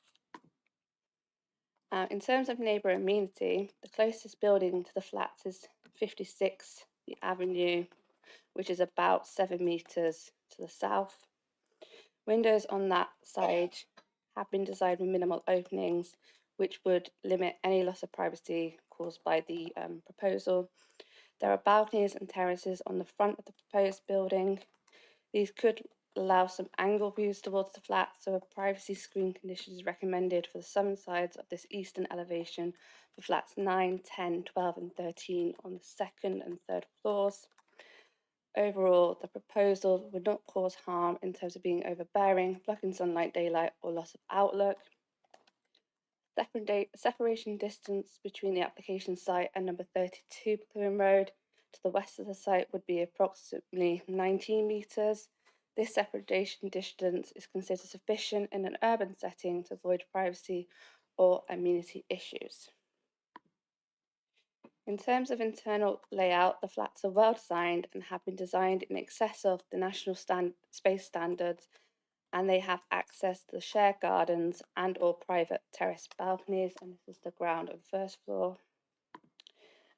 In terms of neighbour amenity, the closest building to the flats is 56 the Avenue, which is about 7 metres to the south. Windows on that side have been designed with minimal openings, which would limit any loss of privacy caused by the proposal. There are balconies and terraces on the front of the proposed building. These could allow some angle views towards the flat, so a privacy screen condition is recommended for the southern sides of this eastern elevation for flats 9, 10, 12 and 13 on the second and third floors. Overall, the proposal would not cause harm in terms of being overbearing, blocking sunlight, daylight or loss of outlook. Separation distance between the application site and number 32 Clearing Road to the west of the site would be approximately 19 metres. This separation distance is considered sufficient in an urban setting to avoid privacy or amenity issues. In terms of internal layout, the flats are well designed and have been designed in excess of the national space standards, and they have access to the shared gardens and or private terrace balconies, and this is the ground and first floor,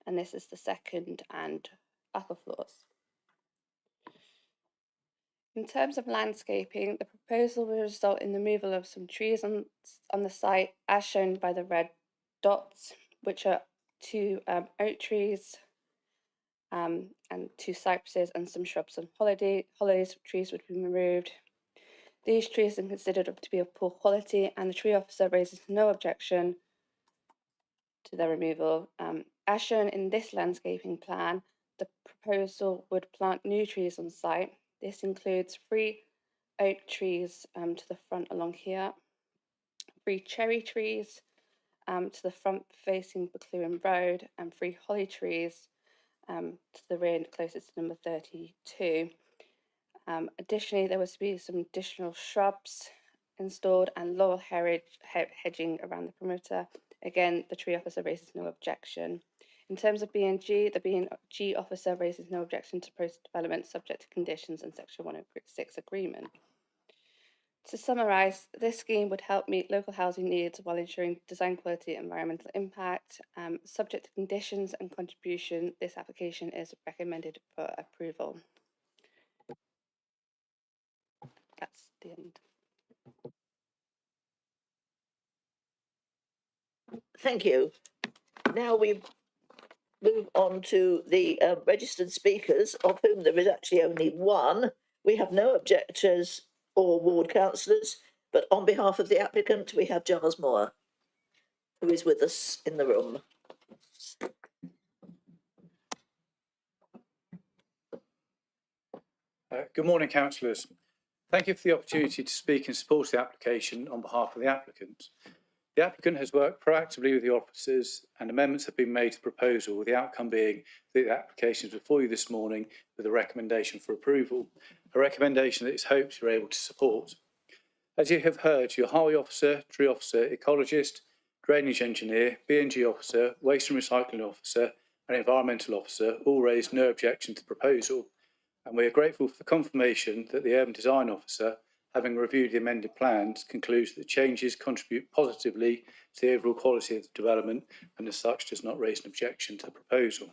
and this is the second and upper floors. In terms of landscaping, the proposal will result in the removal of some trees on the site, as shown by the red dots, which are 2 oak trees and 2 cypresses and some shrubs and hollies trees would be removed. These trees are considered to be of poor quality, and the tree officer raises no objection to their removal. As shown in this landscaping plan, the proposal would plant new trees on site. This includes 3 oak trees to the front along here, 3 cherry trees to the front facing Bucklewin Road, and 3 holly trees to the rear closest to number 32. Additionally, there was to be some additional shrubs installed and laurel hedging around the perimeter. Again, the tree officer raises no objection. In terms of B&G, the B&G officer raises no objection to post-development subject to conditions in Section 106 agreement. To summarise, this scheme would help meet local housing needs while ensuring design quality and environmental impact. Subject to conditions and contribution, this application is recommended for approval. That's the end. Thank you. Now we move on to the registered speakers, of whom there is actually only one. We have no objectors or ward councillors, but on behalf of the applicant, we have Giles Moore, who is with us in the room. Good morning, councillors. Thank you for the opportunity to speak in support of the application on behalf of the applicant. The applicant has worked proactively with the officers, and amendments have been made to the proposal, with the outcome being that the application is before you this morning with a recommendation for approval, a recommendation that it's hoped you're able to support. As you have heard, your highway officer, tree officer, ecologist, drainage engineer, B&G officer, waste and recycling officer and environmental officer all raised no objection to the proposal, and we are grateful for the confirmation that the urban design officer having reviewed the amended plans, concludes that the changes contribute positively to the overall quality of the development and as such does not raise an objection to the proposal.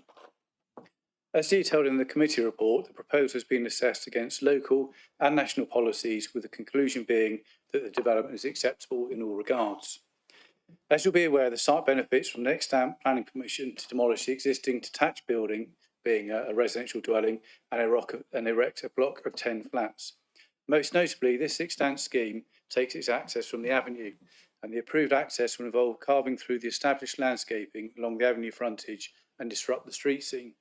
As detailed in the committee report, the proposal has been assessed against local and national policies, with the conclusion being that the development is acceptable in all regards. As you'll be aware, the site benefits from the extant planning permission to demolish the existing detached building, being a residential dwelling, and erect a block of 10 flats. Most notably, this extant scheme takes its access from the avenue, and the approved access will involve carving through the established landscaping along the avenue frontage and disrupt the street scene.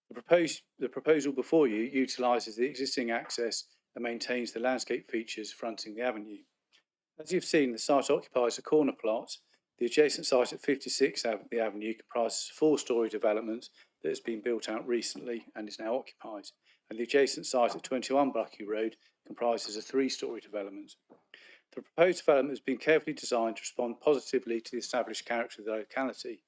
The proposal before you utilises the existing access and maintains the landscape features fronting the avenue. As you've seen, the site occupies a corner plot. The adjacent site at 56 the avenue comprises a 4-storey development that has been built out recently and is now occupied, and the adjacent site at 21 Bucky Road comprises a 3-storey development. The proposed development has been carefully designed to respond positively to the established character of the locality.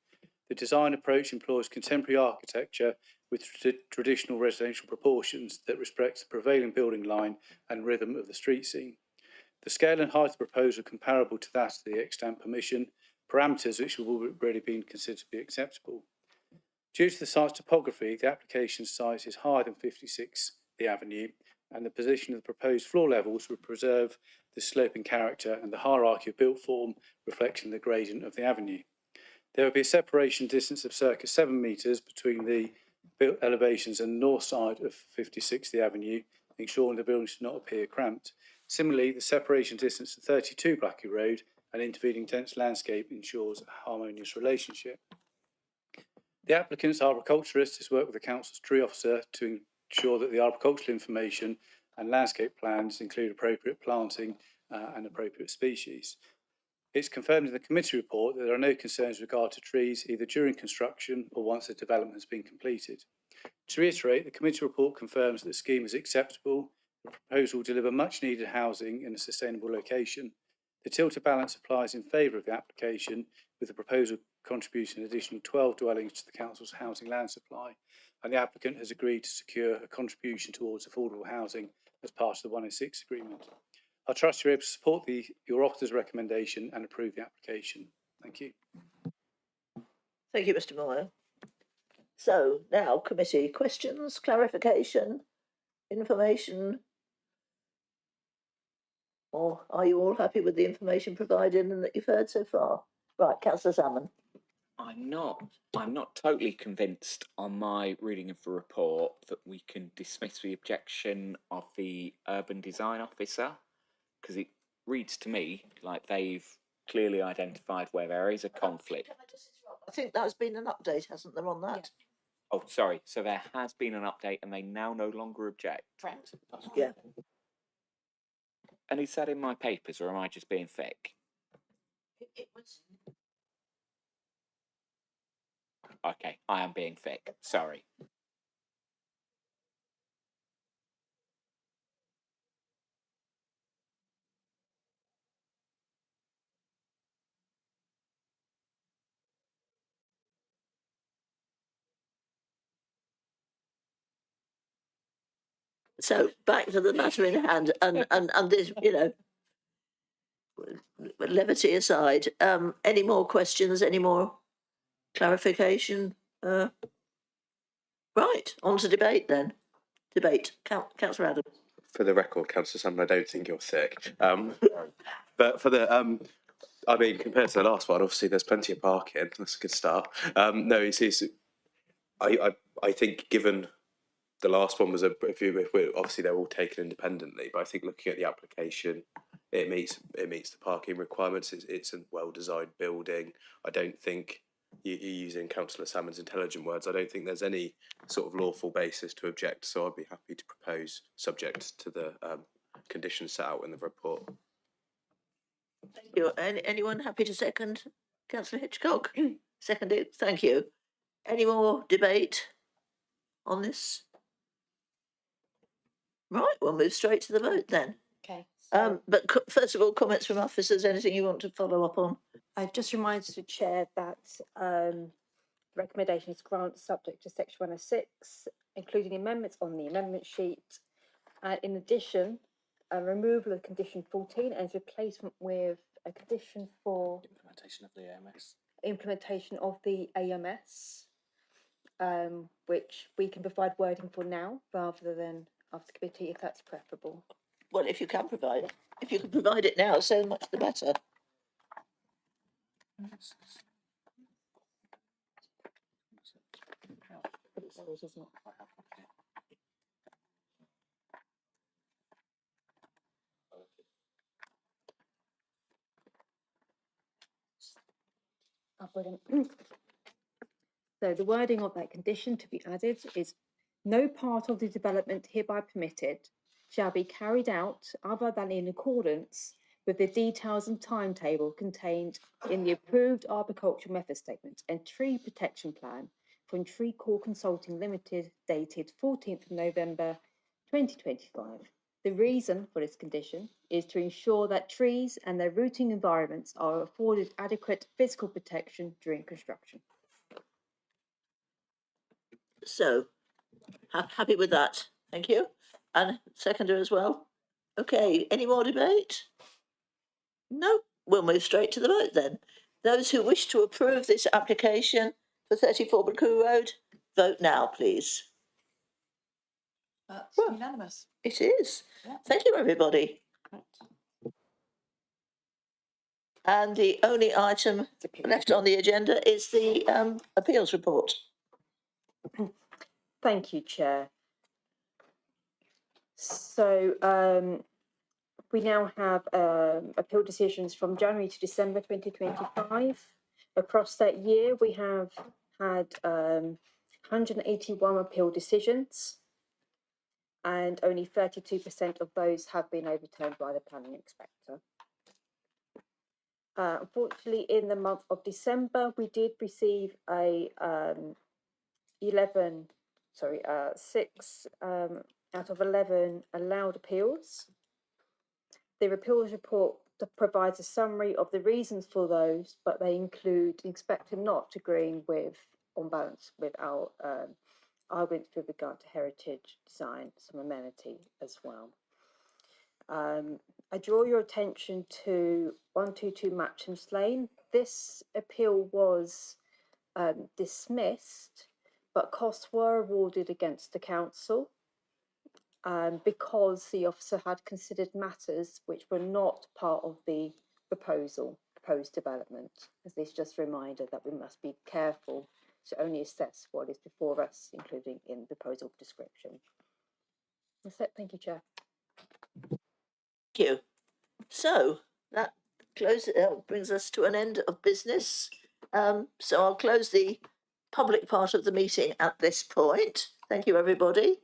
The design approach employs contemporary architecture with traditional residential proportions that respects the prevailing building line and rhythm of the street scene. The scale and height of the proposal are comparable to that of the extant permission, parameters which have already been considered to be acceptable. Due to the site's topography, the application site is higher than 56 the avenue, and the position of the proposed floor levels would preserve the sloping character and the hierarchy of built form reflecting the gradient of the avenue. There will be a separation distance of circa 7 metres between the built elevations and the north side of 56 the avenue, ensuring the building should not appear cramped. Similarly, the separation distance to 32 Blackey Road and intervening dense landscape ensures a harmonious relationship. The applicant's arboriculturist has worked with the council's tree officer to ensure that the arboricultural information and landscape plans include appropriate planting and appropriate species. It's confirmed in the committee report that there are no concerns with regard to trees either during construction or once the development has been completed. To reiterate, the committee report confirms that the scheme is acceptable. The proposal will deliver much needed housing in a sustainable location. The tilted balance applies in favour of the application, with the proposal contributing an additional 12 dwellings to the council's housing land supply, and the applicant has agreed to secure a contribution towards affordable housing as part of the 106 agreement. I trust you're able to support your officer's recommendation and approve the application. Thank you. Thank you, Mr. Moore. So now committee questions, clarification, information, or are you all happy with the information provided and that you've heard so far? Right, Councillor Salmon. I'm not totally convinced on my reading of the report that we can dismiss the objection of the urban design officer, because it reads to me like they've clearly identified where there is a conflict. I think there's been an update, hasn't there, on that? Oh, sorry. So there has been an update and they now no longer object. Correct. Yeah. And is that in my papers or am I just being thick? It was. Okay, I am being thick. Sorry. So back to the matter in hand, and this, you know, levity aside, any more questions, any more clarification? Right, on to debate then. Debate. Councillor Adams. For the record, Councillor Salmon, I don't think you're thick. But for the, I mean, compared to the last one, obviously there's plenty of parking. That's a good start. No, it's I think given the last one was obviously they're all taken independently, but I think looking at the application, it meets the parking requirements. It's a well-designed building. I don't think you're using Councillor Salmon's intelligent words. I don't think there's any sort of lawful basis to object. So I'd be happy to propose, subject to the conditions set out in the report. Thank you. Anyone happy to second? Councillor Hitchcock. Seconded. Thank you. Any more debate on this? Right, we'll move straight to the vote then. Okay. But first of all, comments from officers. Anything you want to follow up on? I just remind the chair that the recommendation is grant subject to section 106, including amendments on the amendment sheet. In addition, a removal of condition 14 and its replacement with a condition for Implementation of the AMS. implementation of the AMS, which we can provide wording for now rather than after committee, if that's preferable. Well, if you can provide it, if you can provide it now, so much the better. Oh, brilliant. So the wording of that condition to be added is no part of the development hereby permitted shall be carried out other than in accordance with the details and timetable contained in the approved arboricultural method statement and tree protection plan from Tree Core Consulting Limited dated 14th of November 2025. The reason for this condition is to ensure that trees and their rooting environments are afforded adequate physical protection during construction. So, happy with that. Thank you. And seconder as well. Okay, any more debate? No, we'll move straight to the vote then. Those who wish to approve this application for 34 Bracoo Road, vote now, please. That's Well, unanimous. It is. Yeah. Thank you, everybody. And the only item left on the agenda is the appeals report. Thank you, Chair. So we now have appeal decisions from January to December 2025. Across that year, we have had 181 appeal decisions, and only 32% of those have been overturned by the planning inspector. Unfortunately, in the month of December, we did receive a 6 out of 11 allowed appeals. The appeals report provides a summary of the reasons for those, but they include the inspector not agreeing with, on balance, with our arguments with regard to heritage, design, some amenity as well. I draw your attention to 122 Matcham's Lane. This appeal was dismissed, but costs were awarded against the council because the officer had considered matters which were not part of the proposed development. As this just a reminder that we must be careful to only assess what is before us, including in the proposal description. That's it. Thank you, Chair. Thank you. So that brings us to an end of business. So I'll close the public part of the meeting at this point. Thank you, everybody.